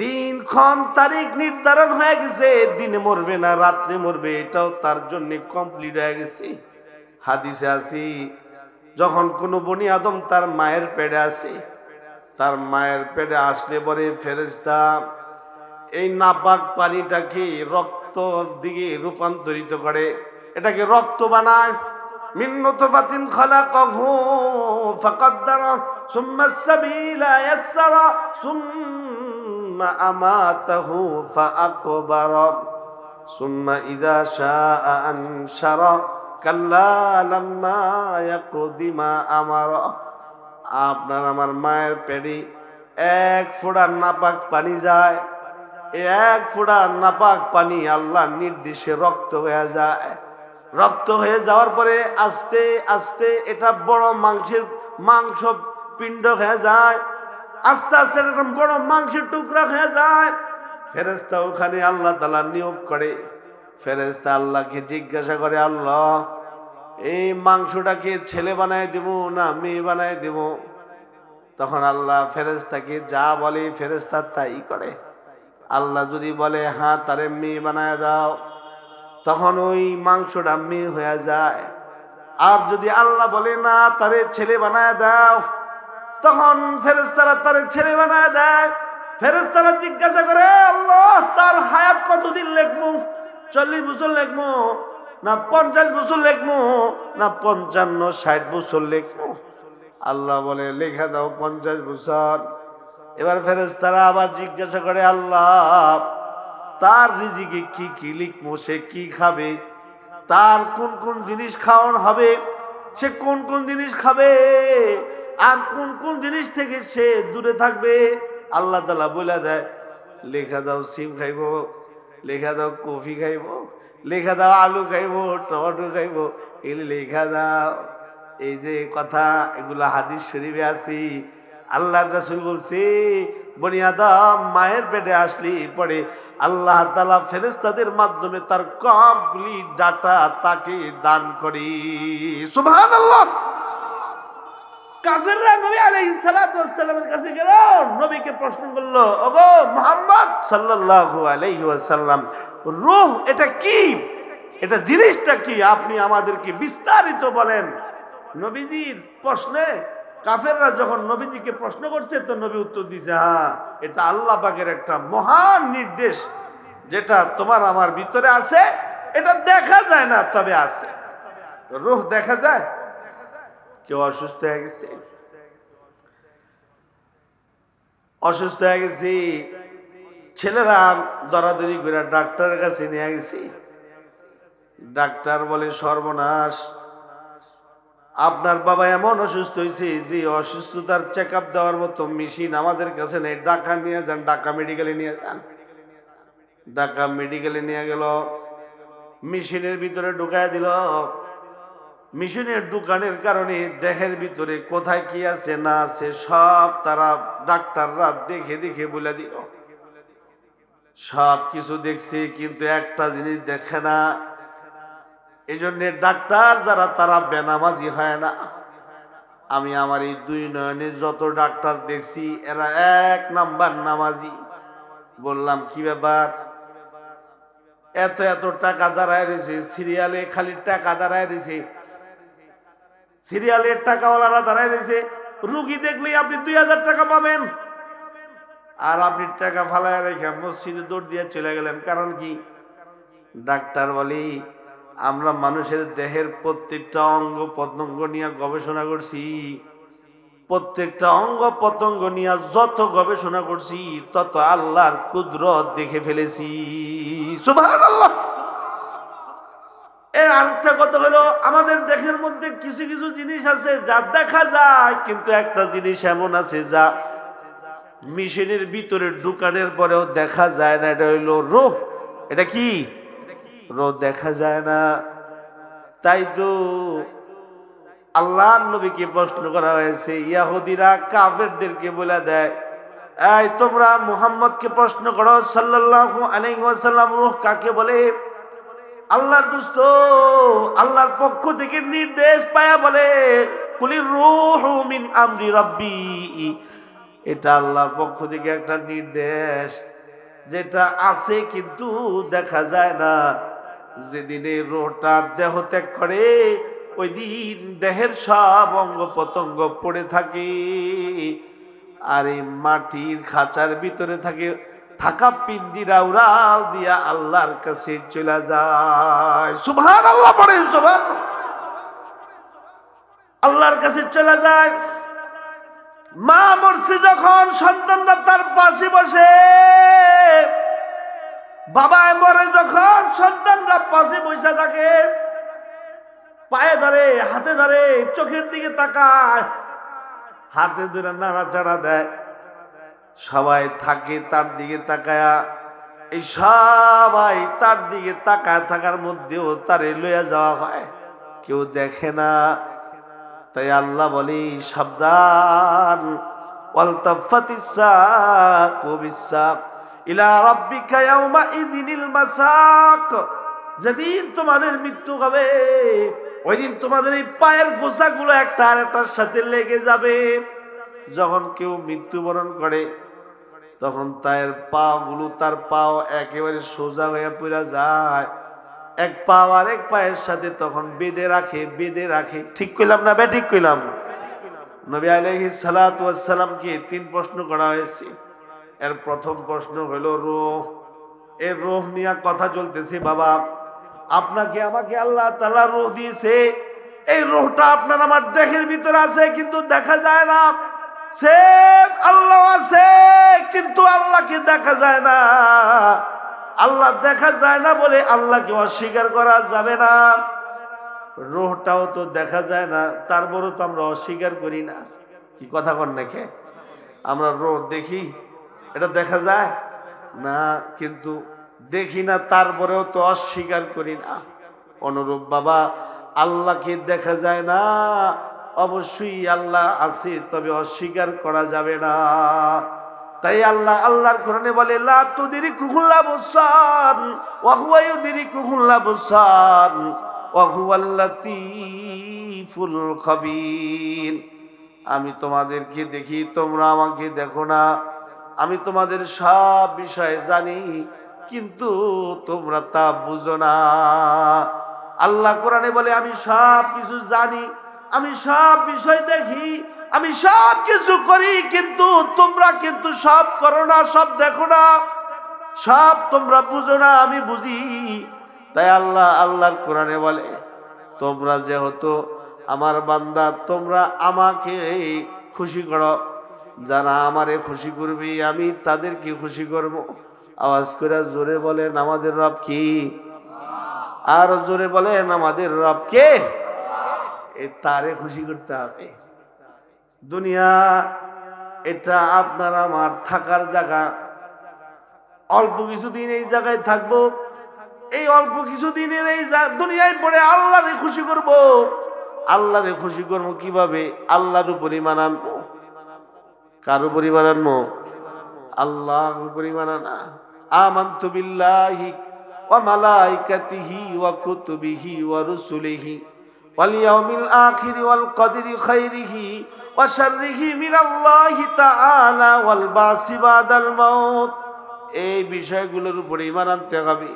দিনক্ষণ তারিখ নির্ধারণ হয়ে গেছে, দিনে মরবে না রাত্রে মরবে, এটাও তার জন্য কমপ্লিট হয়ে গেছে। হাদিসে আছে যখন কোনো বনি আদম তার মায়ের পেটে আসে, তার মায়ের পেটে আসলে পরে ফেরেশতা এই নাপাক পানিটাকে রক্তর দিকে রূপান্তরিত করে, এটাকে রক্ত বানায়। মিন নুতফাতিন খালাকাহু ফাকাদ্দারা সুম্মা সাবিলা ইয়াসসারা সুম্মা আমাতাহু ফাআকবারা সুম্মা ইযা শাআ আনশারা কাল্লা লাম্মা ইয়াকদি মা আমারা। আপনার আমার মায়ের পেটে এক ফোঁটা নাপাক পানি যায়, এক ফোঁটা নাপাক পানি আল্লাহর নির্দেশে রক্ত হয়ে যায়। রক্ত হয়ে যাওয়ার পরে আস্তে আস্তে এটা বড় মাংস পিণ্ড হয়ে যায়, আস্তে আস্তে এটা বড় মাংসের টুকরা হয়ে যায়। ফেরেশতা ওখানে আল্লাহ তাআলা নিয়োগ করে, ফেরেশতা আল্লাহকে জিজ্ঞাসা করে আল্লাহ এই মাংসটাকে ছেলে বানায় দেব না মেয়ে বানায় দেব? তখন আল্লাহ ফেরেশতাকে যা বলে ফেরেশতা তাই করে। আল্লাহ যদি বলে হ্যাঁ তারে মেয়ে বানায় দাও, তখন ওই মাংসটা মেয়ে হয়ে যায়। আর যদি আল্লাহ বলে না তারে ছেলে বানায় দাও, তখন ফেরেশতারা তারে ছেলে বানায় দেয়। ফেরেশতারা জিজ্ঞাসা করে আল্লাহ তার হায়াত কতদিন লিখবো, 40 বছর লিখবো না 50 বছর লিখবো না 55-60 বছর লিখবো? আল্লাহ বলে লেখা দাও 50 বছর। এবার ফেরেশতারা আবার জিজ্ঞাসা করে আল্লাহ তার রিজিকে কি কি লিখবো, সে কি খাবে, তার কোন কোন জিনিস খাওয়ানো হবে, সে কোন কোন জিনিস খাবে, আর কোন কোন জিনিস থেকে সে দূরে থাকবে। আল্লাহ তাআলা বলে দেয় লেখা দাও সিম খাইবো, লেখা দাও কফি খাইবো, লেখা দাও আলু খাইবো, টমেটো খাইবো, এগুলি লেখা দাও। এই যে কথা এগুলো হাদিস শরীফে আছে। আল্লাহর রাসূল বলছে বনি আদম মায়ের পেটে আসলি পরে আল্লাহ তাআলা ফেরেশতাদের মাধ্যমে তার কমপ্লিট ডাটা তাকে দান করি। সুবহানাল্লাহ। কাফেররা নবী আলাইহিস সালাতু ওয়াস সালামের কাছে গেল, নবীকে প্রশ্ন করলো, ওগো মুহাম্মদ সাল্লাল্লাহু আলাইহি ওয়াসাল্লাম, রূহ এটা কি, এটা জিনিসটা কি, আপনি আমাদেরকে বিস্তারিত বলেন। নবীজির প্রশ্নে কাফেররা যখন নবীজিকে প্রশ্ন করছে, তো নবী উত্তর দিয়েছে, হ্যাঁ, এটা আল্লাহ পাকের একটা মহান নির্দেশ, যেটা তোমার আমার ভিতরে আছে, এটা দেখা যায় না, তবে আছে। রূহ দেখা যায়? কেউ অসুস্থ হয়ে গেছে, অসুস্থ হয়ে গেছি, ছেলেরা দরাদরি করে ডাক্তারের কাছে নিয়ে গেছি। ডাক্তার বলে, সর্বনাশ, আপনার বাবা এমন অসুস্থ হয়েছে যে অসুস্থতার চেক আপ দেওয়ার মতো মেশিন আমাদের কাছে নেই, ঢাকা নিয়ে যান, ঢাকা মেডিকেলে নিয়ে যান। ঢাকা মেডিকেলে নিয়ে গেল, মেশিনের ভিতরে ঢুকায় দিল। মেশিনের ঢুকানোর কারণে দেহের ভিতরে কোথায় কি আছে না আছে সব তারা ডাক্তাররা দেখে দেখে বলে দিল। সব কিছু দেখছে, কিন্তু একটা জিনিস দেখে না। এই জন্য ডাক্তার যারা তারা বেনামাজি হয় না। আমি আমার এই দুই নয়নের যত ডাক্তার দেখছি, এরা এক নাম্বার নামাজি। বললাম, কি ব্যাপার? এত এত টাকা দাঁড়ায় রয়েছে সিরিয়ালে, খালি টাকা দাঁড়ায় রয়েছে, সিরিয়ালের টাকাওয়ালারা দাঁড়ায় রয়েছে, রুগী দেখলেই আপনি 2000 টাকা পাবেন, আর আপনি টাকা ফালায় রেখে মসজিদে দৌড় দিয়ে চলে গেলেন। কারণ কি? ডাক্তার বলি, আমরা মানুষের দেহের প্রত্যেকটা অঙ্গ প্রত্যঙ্গ নিয়ে গবেষণা করছি, প্রত্যেকটা অঙ্গ প্রত্যঙ্গ নিয়ে যত গবেষণা করছি, তত আল্লাহর কুদরত দেখে ফেলেছি। সুবহানাল্লাহ। এর আরেকটা কথা হলো, আমাদের দেহের মধ্যে কিছু কিছু জিনিস আছে যা দেখা যায়, কিন্তু একটা জিনিস এমন আছে যা মেশিনের ভিতরে ঢুকানোর পরেও দেখা যায় না, এটা হইল রূহ। এটা কি? রূহ দেখা যায় না। তাই তো আল্লাহর নবীকে প্রশ্ন করা হয়েছে, ইহুদিরা কাফেরদেরকে বলে দেয়, এই তোমরা মুহাম্মদকে প্রশ্ন করো সাল্লাল্লাহু আলাইহি ওয়াসাল্লাম, রূহ কাকে বলে? আল্লাহর দোস্ত আল্লাহর পক্ষ থেকে নির্দেশ পায়া বলে, কুলির রূহু মিন আমরি রাব্বি, এটা আল্লাহর পক্ষ থেকে একটা নির্দেশ, যেটা আছে কিন্তু দেখা যায় না। যেদিনে রূহটা দেহ ত্যাগ করে, ওই দিন দেহের সব অঙ্গ প্রত্যঙ্গ পড়ে থাকে, আর এই মাটির খাঁচার ভিতরে থাকা পিঞ্জিরা উড়াল দিয়া আল্লাহর কাছে চলে যায়। সুবহানাল্লাহ পড়েন, সুবহানাল্লাহ। আল্লাহর কাছে চলে যায়। মা মরছে যখন, সন্তানরা তার পাশে বসে, বাবায় মরে যখন, সন্তানরা পাশে বসে থাকে, পায়ে ধরে, হাতে ধরে, চোখের দিকে তাকায়, হাতে ধরে নাড়াচাড়া দেয়, সবাই থাকে তার দিকে তাকায়া। এই সবাই তার দিকে তাকায় থাকার মধ্যেও তারে লইয়া যাওয়া হয়, কেউ দেখে না। তাই আল্লাহ বলি, সাবধান, ওয়ালতাফাতিস সাকু বিসাক ইলা রাব্বিকা ইয়াউমাইযিনিল মাসাক। যেদিন তোমাদের মৃত্যু হবে, ওই দিন তোমাদের এই পায়ের গোছাগুলো একটা আর একটার সাথে লেগে যাবে। যখন কেউ মৃত্যুবরণ করে, তখন তার পাও একেবারে সোজা হয়ে পড়ে যায়, এক পা আর এক পায়ের সাথে তখন বেঁধে রাখে। ঠিক কইলাম না ঠিক কইলাম? নবী আলাইহিস সালাতু ওয়াস সালামকে 3 প্রশ্ন করা হয়েছে। এর প্রথম প্রশ্ন হলো রূহ। এই রূহ নিয়ে কথা চলতেছে। বাবা, আপনাকে আমাকে আল্লাহ তাআলা রূহ দিয়েছে, এই রূহটা আপনার আমার দেহের ভিতরে আছে, কিন্তু দেখা যায় না। সে আল্লাহ আছে, কিন্তু আল্লাহকে দেখা যায় না। আল্লাহ দেখা যায় না বলে আল্লাহকে অস্বীকার করা যাবে না। রূহটাও তো দেখা যায় না, তারপরও তো আমরা অস্বীকার করি না। কি কথা কন নাকি? আমরা রূহ দেখি, এটা দেখা যায় না, কিন্তু দেখি না, তারপরেও তো অস্বীকার করি না। অনুরূপ বাবা, আল্লাহকে দেখা যায় না, অবশ্যই আল্লাহ আছে, তবে অস্বীকার করা যাবে না। তাই আল্লাহর কোরআনে বলে, লা তুদরিকুহুল আবসার ওয়া হুয়া ইউদরিকুহুল আবসার ওয়া হুয়াল লাতীফুল খাবীর। আমি তোমাদেরকে দেখি, তোমরা আমাকে দেখো না। আমি তোমাদের সব বিষয়ে জানি, কিন্তু তোমরা তা বুঝো না। আল্লাহ কোরআনে বলে, আমি সব কিছু জানি, আমি সব বিষয় দেখি, আমি সব কিছু করি, কিন্তু তোমরা কিন্তু সব করো না, সব দেখো না, সব তোমরা বুঝো না, আমি বুঝি। তাই আল্লাহর কোরআনে বলে, তোমরা যেহেতু আমার বান্দা, তোমরা আমাকে খুশি করো। যারা আমারে খুশি করবে, আমি তাদেরকে খুশি করব। আওয়াজ করে জোরে বলেন, আমাদের রব কি? আর জোরে বলেন, আমাদের রব কে? তারে খুশি করতে হবে। দুনিয়া এটা আপনার আমার থাকার জায়গা। অল্প কিছুদিন এই জায়গায় থাকবো। এই অল্প কিছুদিনের এই দুনিয়ায় পড়ে আল্লাহরে খুশি করব। আল্লাহরে খুশি করবো কিভাবে? আল্লাহর উপর ঈমান আনবো। কার উপর ঈমান আনবো? আল্লাহর উপর ঈমান আনা। আমানতু বিল্লাহি ওয়া মালাইকাতিহি ওয়া কুতুবিহি ওয়া রুসুলিহি ওয়াল ইয়াউমিল আখির ওয়াল কদরি খাইরিহি ওয়া শাররিহি মিনাল্লাহি তাআলা ওয়াল বাসি বাদাল মাউত। এই বিষয়গুলোর উপর ঈমান আনতে হবে।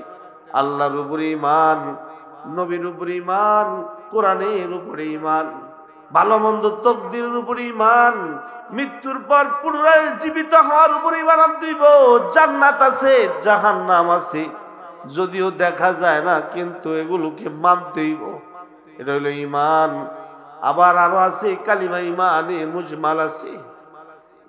আল্লাহর উপরে ঈমান, নবীর উপরে ঈমান, কোরআনের উপরে ঈমান, ভালো মন্দ তাকদীরের উপরে ঈমান, মৃত্যুর পর পুনরায় জীবিত হওয়ার উপরে ঈমান আনতে হইব। জান্নাত আছে, জাহান্নাম আছে, যদিও দেখা যায় না, কিন্তু এগুলোকে মানতে হইব। এটা হলো ঈমান। আবার আরো আছে কালিমা ঈমানে মুজমাল আছে।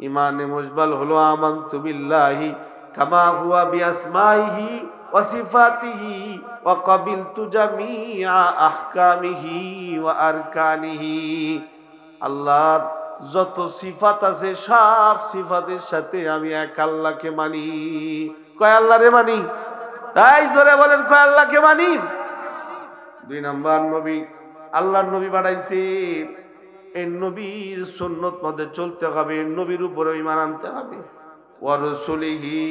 ঈমানে মুজমাল হলো আমানতু বিল্লাহি কামা হুয়া বিআসমাইহি ওয়া সিফাতিহি ওয়া ক্বাবিলতু জামিআ আহকামিহি ওয়া আরকানিহি। আল্লাহর যত সিফাত আছে, সব সিফাতের সাথে আমি এক আল্লাহকে মানি। কয় আল্লাহরে মানি? তাই জোরে বলেন, কয় আল্লাহকে মানি? 2 নাম্বার নবী, আল্লাহর নবী বানাইছে। এই নবীর সুন্নত মতে চলতে হবে, নবীর উপরে ঈমান আনতে হবে। ওয়া রাসূলিহি,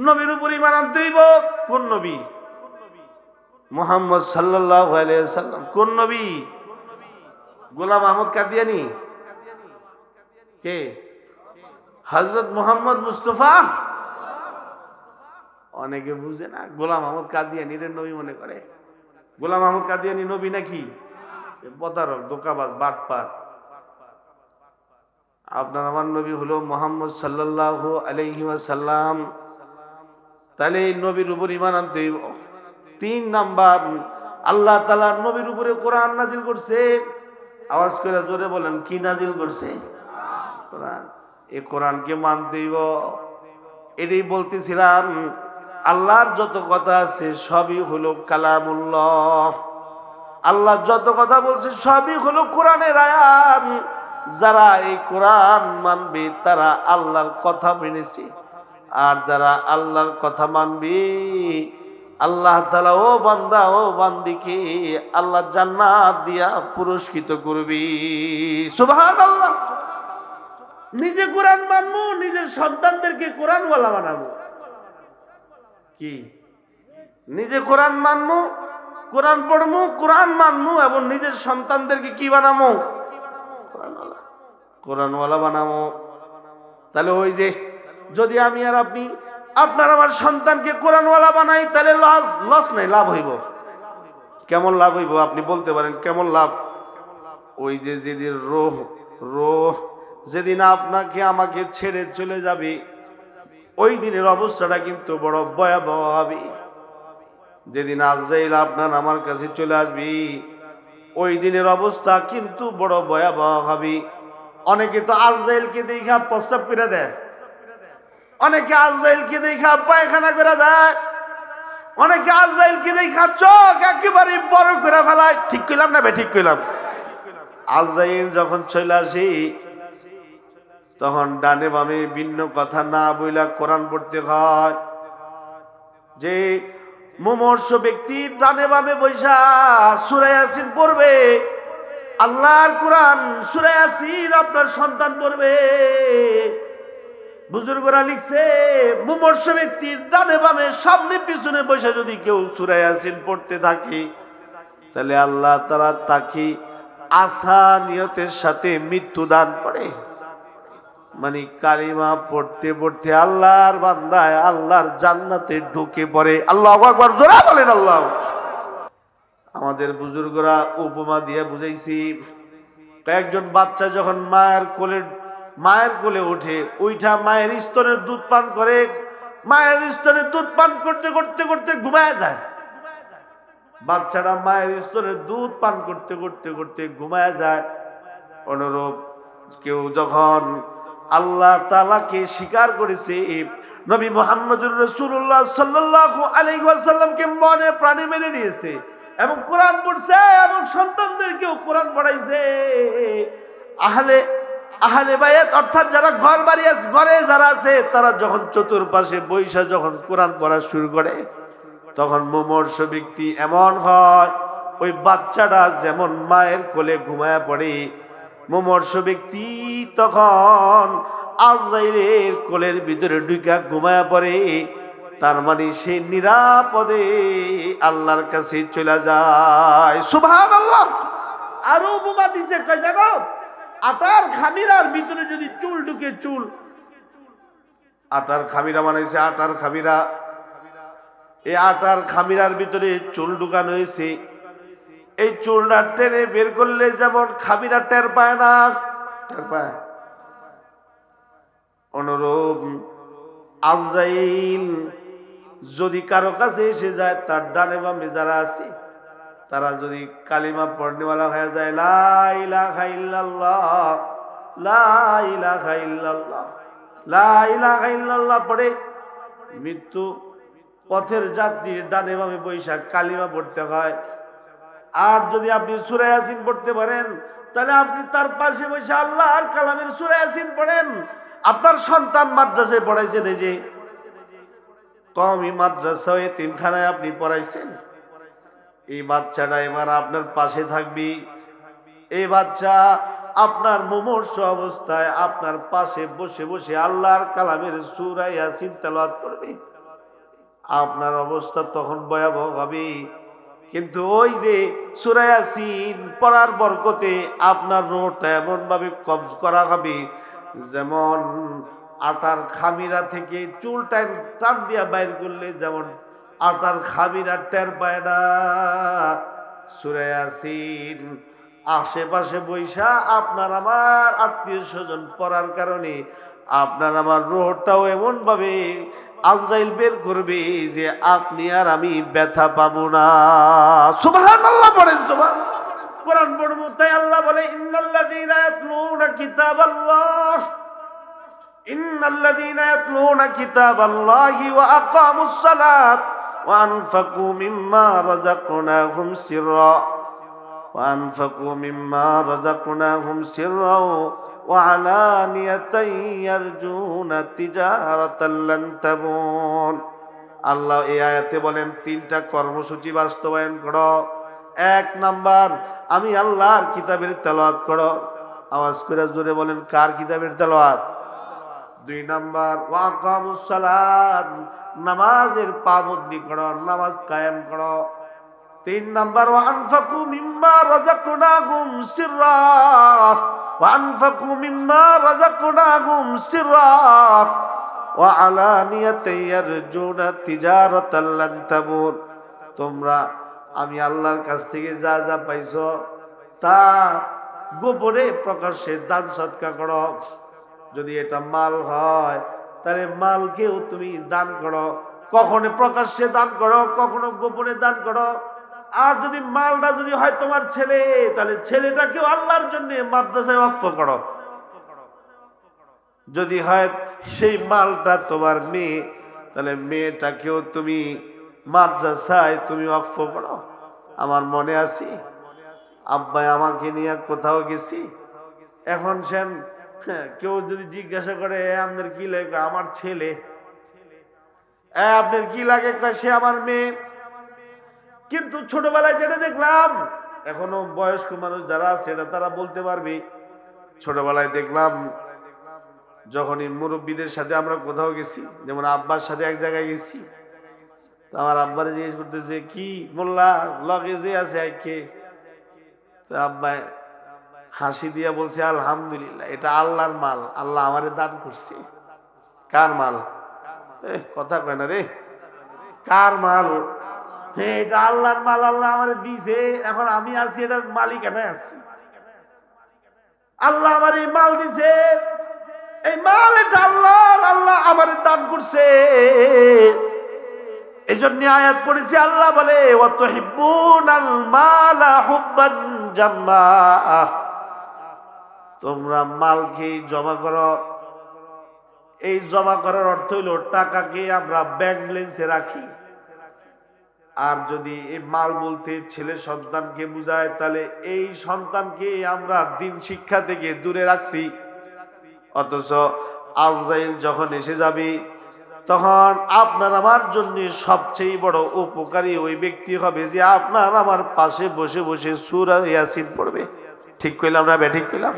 নবীর উপরে ঈমান আনতে হইব। কোন নবী? মুহাম্মদ সাল্লাল্লাহু আলাইহি ওয়াসাল্লাম। কোন নবী? গোলাম আহমদ কাদিয়ানী? কে? হযরত মুহাম্মদ মুস্তাফা। অনেকে বুঝে না, গোলাম আহমদ কাদিয়ানী রে নবী মনে করে। গোলাম আহমদ কাদিয়ানী নবী নাকি? প্রতারক, ধোঁকাবাজ, বাটপার। আপনার আমার নবী হলো মুহাম্মদ সাল্লাল্লাহু আলাইহি ওয়াসাল্লাম। তাহলে এই নবীর উপর ঈমান আনতে হইব। 3 নাম্বার, আল্লাহ তাআলা নবীর উপরে কোরআন নাজিল করছে। আওয়াজ করে জোরে বলেন, কি নাজিল করছে? কোরআন। এই কোরআনকে মানতে হইব। এটাই বলতেছিলাম, আল্লাহর যত কথা আছে সবই হলো কালামুল্লাহ। আল্লাহ যত কথা বলছে সবই হলো কোরআনের আয়াত। যারা এই কোরআন মানবে তারা আল্লাহর কথা মেনেছে। আর যারা আল্লাহর কথা মানবে, আল্লাহ তাআলা ও বান্দা ও বান্দিকে আল্লাহ জান্নাত দিয়া পুরস্কৃত করবে। সুবহানাল্লাহ। নিজে কোরআন মানবো, নিজের সন্তানদেরকে কোরআনওয়ালা বানাবো। কি? নিজে কোরআন মানবো, কোরআন পড়বো, কোরআন মানবো, এবং নিজের সন্তানদেরকে কি বানাবো? কোরআনওয়ালা, কোরআনওয়ালা বানাবো। তাহলে ওই যে, যদি আমি আর আপনি, আপনার আমার সন্তানকে কোরআনওয়ালা বানাই, তাহলে লস নাই, লাভ হইব। কেমন লাভ হইব? আপনি বলতে পারেন কেমন লাভ? ওই যে যেদিন রোহ যেদিন আপনাকে আমাকে ছেড়ে চলে যাবে, ওই দিনের অবস্থাটা কিন্তু বড় ভয়াবহ হবে। যেদিন আজরাইল আপনার আমার কাছে চলে আসবে, ওই দিনের অবস্থা কিন্তু বড় ভয়াবহ হবে। অনেকে তো আজরাইলকে দেখা প্রস্তাব করে দেয়, অনেকে আজরাইলকে দেখা পায়খানা করে দেয়, অনেকে আজরাইলকে দেখা চোখ একেবারে বড় করে ফেলায়। ঠিক কইলাম না? ঠিক কইলাম? আজরাইল যখন চলে আসে, তখন ডানে বামে ভিন্ন কথা না বইলা কোরআন পড়তে হয়। যে মুমূর্ষ ব্যক্তি ডানে বামে বৈশা সূরা ইয়াসিন পড়বে, আল্লাহর কোরআন সূরা ইয়াসিন আপনার সন্তান পড়বে। বুজুর্গরা লিখছে, মুমূর্ষ ব্যক্তির ডানে বামে সামনে পিছনে বসে যদি কেউ সূরা ইয়াসিন পড়তে থাকে, তাহলে আল্লাহ তাআলা তাকে আশা নিয়তের সাথে মৃত্যু দান করে, মানে কালিমা পড়তে পড়তে আল্লাহর বান্দায় আল্লাহর জান্নাতে ঢুকে পড়ে। আল্লাহু আকবার, জোরে বলেন আল্লাহ। আমাদের বুজুর্গরা উপমা দিয়ে বুঝাইছি, একজন বাচ্চা যখন মায়ের কোলে উঠে, ওইটা মায়ের স্তনের দুধ পান করে, মায়ের স্তনের দুধ পান করতে করতে করতে ঘুমায় যায়। বাচ্চাটা মায়ের স্তনের দুধ পান করতে করতে করতে ঘুমায় যায়। অনুরূপ কেউ যখন আল্লাহ তাআলাকে স্বীকার করেছে, নবী মুহাম্মদুর রাসূলুল্লাহ সাল্লাল্লাহু আলাইহি ওয়াসাল্লামকে মনে প্রাণে মেনে নিয়েছে এবং কোরআন পড়ছে এবং সন্তানদেরকেও কোরআন পড়াইছে, আহলে বায়াত অর্থাৎ যারা ঘরে যারা আছে, তারা যখন চতুর্পাশে বৈশা যখন কোরআন পড়া শুরু করে, তখন মুমূর্ষ ব্যক্তি এমন হয়, ওই বাচ্চাটা যেমন মায়ের কোলে ঘুমায়া পড়ে, মুমূর্ষ ব্যক্তি তখন আজরাইলের কোলের ভিতরে ঢুকা ঘুমায়া পড়ে। তার মানে সে নিরাপদে আল্লাহর কাছে চলে যায়। সুবহানাল্লাহ। আরো উপমা দিছে, কয় জানো, আটার খামিরার ভিতরে যদি চুল ঢুকে, আটার খামিরা বানাইছে, আটার খামিরা, এই আটার খামিরার ভিতরে চুল ঢুকানো হয়েছে। এই চুলটা টেনে বের করলে যেমন খামিরা টের পায় না, টের পায়, অনুরূপ আজরাইল যদি কারো কাছে এসে যায়, তার ডানে বামে যারা আছে তারা যদি কালিমা পড়নেওয়ালা হয়ে যায়, লা ইলাহা ইল্লাল্লাহ, লা ইলাহা ইল্লাল্লাহ, লা ইলাহা ইল্লাল্লাহ পড়ে, মৃত্যু পথের যাত্রী ডানে বামে বৈশাখ কালিমা পড়তে হয়। আর যদি আপনি সূরা ইয়াসিন পড়তে পারেন, তাহলে আপনি তার পাশে বসে আল্লাহর কালামের সূরা ইয়াসিন পড়েন। আপনার সন্তান মাদ্রাসায় পড়াইছেন, এই যে কওমি মাদ্রাসা এতিমখানায় আপনি পড়াইছেন, এই বাচ্চাটা এবার আপনার পাশে থাকবি। এই বাচ্চা আপনার মুমূর্ষু অবস্থায় আপনার পাশে বসে বসে আল্লাহর কালামের সূরা ইয়াসিন তেলাওয়াত করবে। আপনার অবস্থা তখন ভয়াবহ হবে, কিন্তু ওই যে সূরা ইয়াসিন পড়ার বরকতে আপনার রূহটা এমন ভাবে কবজ করা হবে, যেমন আটার খামিরা থেকে চুলটা টান দিয়া বাইর করলে যেমন আটার খামিরা টের পায় না, সূরা ইয়াসিন আশেপাশে বৈশা আপনার আমার আত্মীয় স্বজন পড়ার কারণে আপনার আমার রূহটাও এমন ভাবে আজরাইল বের করবে যে আপনি আর আমি ব্যথা পাবো না। সুবহানাল্লাহ পড়েন, সুবহানাল্লাহ। কোরআন পড়বো, তাই আল্লাহ বলে, ইন্নাল্লাযীনা ইয়াতলুনা কিতাবাল্লাহ, ইন্নাল্লাযীনা ইয়াতলুনা কিতাবাল্লাহি ওয়া আকামুস সালাত ওয়া আনফাকু মিম্মা রাযাকনাহুম সিররা ওয়া আনফাকু মিম্মা রাযাকনাহুম সিররা ওয়া আলানিয়াতান ইয়ারজুনা তিজারাতাল লান তাবুর। আল্লাহ এই আয়াতে বলেন, তিনটা কর্মসূচি বাস্তবায়ন করো। এক নাম্বার, আমি আল্লাহর কিতাবের তেলাওয়াত করো। আওয়াজ করে জোরে বলেন, কার কিতাবের তেলাওয়াত? দুই নাম্বার, ওয়া আকামুস সালাত, নামাজের পাবন্দি করো, নামাজ কায়েম করো। তিন নাম্বার, ওয়া আনফাকু মিম্মা রাযাকনাহুম সিররা, ওয়া আনফাকু মিম্মা রাযাকনাহুম সিররা ওয়া আলানিয়াতান ইয়ারজুনা তিজারাতাল লান তাবুর। তোমরা আমি আল্লাহর কাছ থেকে যা যা পাইছো তা গোপনে প্রকাশ্যে দান সদকা করো। যদি এটা মাল হয় তাহলে মালকেও তুমি দান করো, কখনো প্রকাশ্যে দান করো, কখনো গোপনে দান করো। আর যদি মালটা যদি হয় তোমার ছেলে, তাহলে ছেলেটাকেও আল্লাহর জন্য মাদ্রাসায় ওয়াকফ করো। যদি হয় সেই মালটা তোমার মেয়ে, তাহলে মেয়েটাকেও তুমি মাদ্রাসায় তুমি ওয়াকফ করো। আমার মনে আছে, আব্বাই আমাকে নিয়ে কোথাও গেছি, এখন সেন কেউ যদি জিজ্ঞাসা করে আপনার কি লাগে, আমার ছেলে। আপনার কি লাগে, সে আমার মেয়ে। কিন্তু ছোটবেলায় যেটা দেখলাম, এখনো বয়স্ক মানুষ যারা আছে তারা বলতে পারবে, ছোটবেলায় দেখলাম যখনই মুরব্বীদের সাথে আমরা কোথাও গেছি, যেমন আব্বার সাথে এক জায়গায় গেছি, তো আমার আব্বারে জিজ্ঞেস করতেছে, কি মোল্লা লগে যে আছে কে? তো আব্বা হাসি দিয়া বলছে আলহামদুলিল্লাহ, এটা আল্লাহর মাল, আল্লাহ আমারে দান করছে। কার মাল? কথা কয় না রে, কার মাল? হ্যাঁ, এটা আল্লাহর মাল, আল্লাহ আমারে দিছে, এখন আমি আছি এটার মালিকানায় আছি। আল্লাহ আমার এই মাল দিছে, এই মাল এটা আল্লাহর, আল্লাহ আমারে দান করছে। এই জন্য আয়াত পড়েছি, আল্লাহ বলে ওয়াতুহিব্বুনাল মালা হুব্বান জাম্মা, তোমরা মালকে জমা করো। এই জমা করার অর্থ হইল টাকাকে আমরা ব্যাংক ব্যালেন্সে রাখি। আর যদি এই মাল বলতে ছেলে সন্তানকে বুঝায়, তাহলে এই সন্তানকে আমরা দিন শিক্ষা থেকে দূরে রাখছি। অথচ আজরাইল যখন এসে যাবে, তখন আপনার আমার জন্য সবচেয়ে বড় উপকারী ওই ব্যক্তি হবে যে আপনার আমার পাশে বসে বসে সূরা ইয়াসিন পড়বে। ঠিক কইলাম না? ঠিক কইলাম?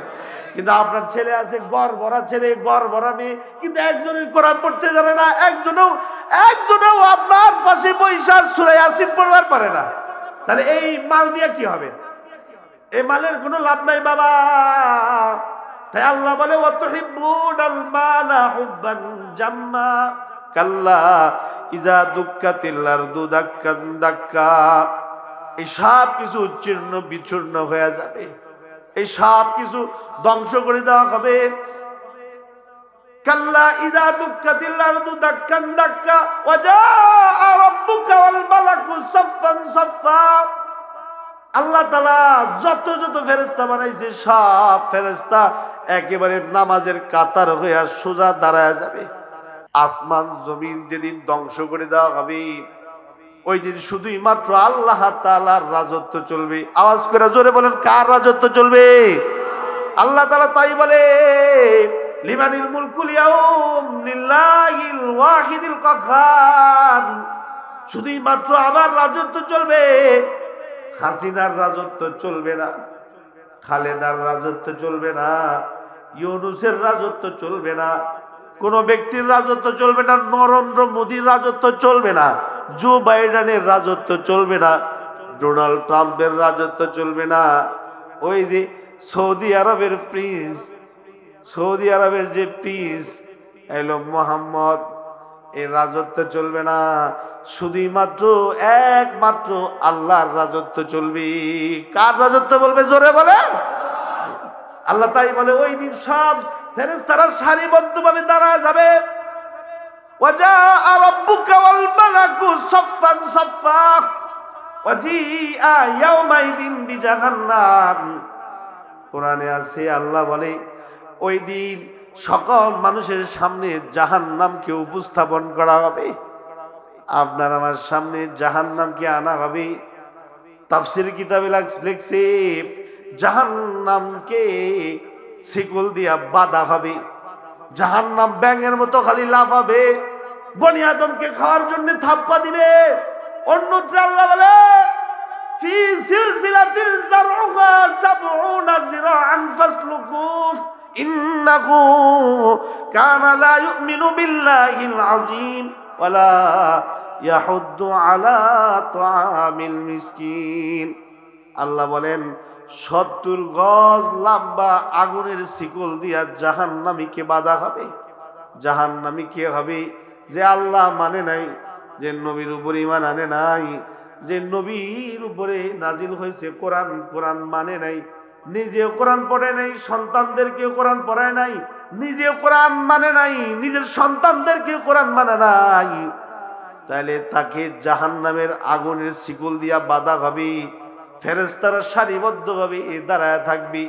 কিন্তু আপনার ছেলে আছে গড় ভরা ছেলে, গড় ভরা মেয়ে, কিন্তু একজনের কোরআন পড়তে জানে না, একজনেও আপনার পাশে বৈশা সূরা ইয়াসিন পড়বার পারে না। তাহলে এই মাল দিয়ে কি হবে? এই মালের কোনো লাভ নাই বাবা। তাই আল্লাহ বলে ওয়াতুহিব্বুনাল মালা হুব্বান জাম্মা কাল্লা ইযা দুক্কাতিল আরদু দাক্কান দাক্কা। এই সব কিছু চূর্ণ বিচূর্ণ হয়ে যাবে, এই সব কিছু ধ্বংস করে দেওয়া হবে। কাল্লা ইযা দুক্কাতিল আরদু দাক্কান দাক্কা ওয়া জাআ রাব্বুকা ওয়াল মালাকু সাফফান সাফফা। আল্লাহ তাআলা যত ফেরেশতা বানাইছে, সব ফেরেশতা একেবারে নামাজের কাতার হইয়া সোজা দাঁড়ায় যাবে। আসমান জমিন যেদিন ধ্বংস করে দেওয়া হবে, ওই দিন শুধুই মাত্র আল্লাহ তাআলার রাজত্ব চলবে। আওয়াজ করে জোরে বলেন, কার রাজত্ব চলবে? আল্লাহ তাআলা তাই বলে, লিমানিল মুলকুল ইয়াউম লিল্লাহিল ওয়াহিদিল কাহ্হার। শুধুই মাত্র আমার রাজত্ব চলবে, হাসিনার রাজত্ব চলবে না, খালেদার রাজত্ব চলবে না, ইউনূসের রাজত্ব চলবে না, কোন ব্যক্তির রাজত্ব চলবে না, নরেন্দ্র মোদীর রাজত্ব চলবে না, জো বাইডেনের রাজত্ব চলবে না, ডোনাল্ড ট্রাম্পের রাজত্ব চলবে না, ওই যে সৌদি আরবের প্রিন্স, সৌদি আরবের যে প্রিন্স এলো মোহাম্মদ, এর রাজত্ব চলবে না। শুধুই মাত্র একমাত্র আল্লাহর রাজত্ব চলবে। কার রাজত্ব বলবে? জোরে বলেন। আল্লাহ তাই বলে, ওই দিন সব ফেরেশতারা সারিবদ্ধভাবে দাঁড়ায় যাবে। ওয়া জাআ রাব্বুকা ওয়াল মালাকু সাফফান সাফফা ওয়া জিআ ইয়াওমাইযিন বিজাহান্নাম। কোরআনে আছে, আল্লাহ বলে ওই দিন সকল মানুষের সামনে জাহান্নামকে উপস্থাপন করা হবে। আপনার আমার সামনে জাহান্নামকে আনা হবে। তাফসীর কিতাবে লিখছে, জাহান্নামকে শিকল দিয়া বাঁধা হবে। জাহান্নাম ব্যাঙের মতো খালি লাফাবে, বনি আদমকে খাওয়ার জন্য থাপ্পা দিবে। অন্যত্র আল্লাহ বলে, ফি সিলসিলাতিন যারউহা ৭০ যিরাআন ফাসলুকু ইন্নাহু কানা লা ইউমিনু বিল্লাহিল আযীম ওয়ালা ইয়াহুদ্দু আলা তাআমিল মিসকিন। আল্লাহ বলেন, ৭০ গজ লম্বা আগুনের শিকল দিয়া জাহান্নামীকে বাঁধা হবে। জাহান্নামী কে হবে? যে আল্লাহ মানে নাই, যে নবীর উপরে ঈমান আনে নাই, যে নবীর উপরে নাজিল হয়েছে কোরআন, কোরআন মানে নাই, নিজেও কোরআন পড়ে নাই, সন্তানদেরকেও কোরআন পড়ায় নাই, নিজেও কোরআন মানে নাই, নিজের সন্তানদেরকেও কোরআন মানে নাই, তাহলে তাকে জাহান্নামের আগুনের শিকল দিয়া বাঁধা হবে। ফেরেশতারা সারিবদ্ধভাবে দাঁড়ায় থাকবে।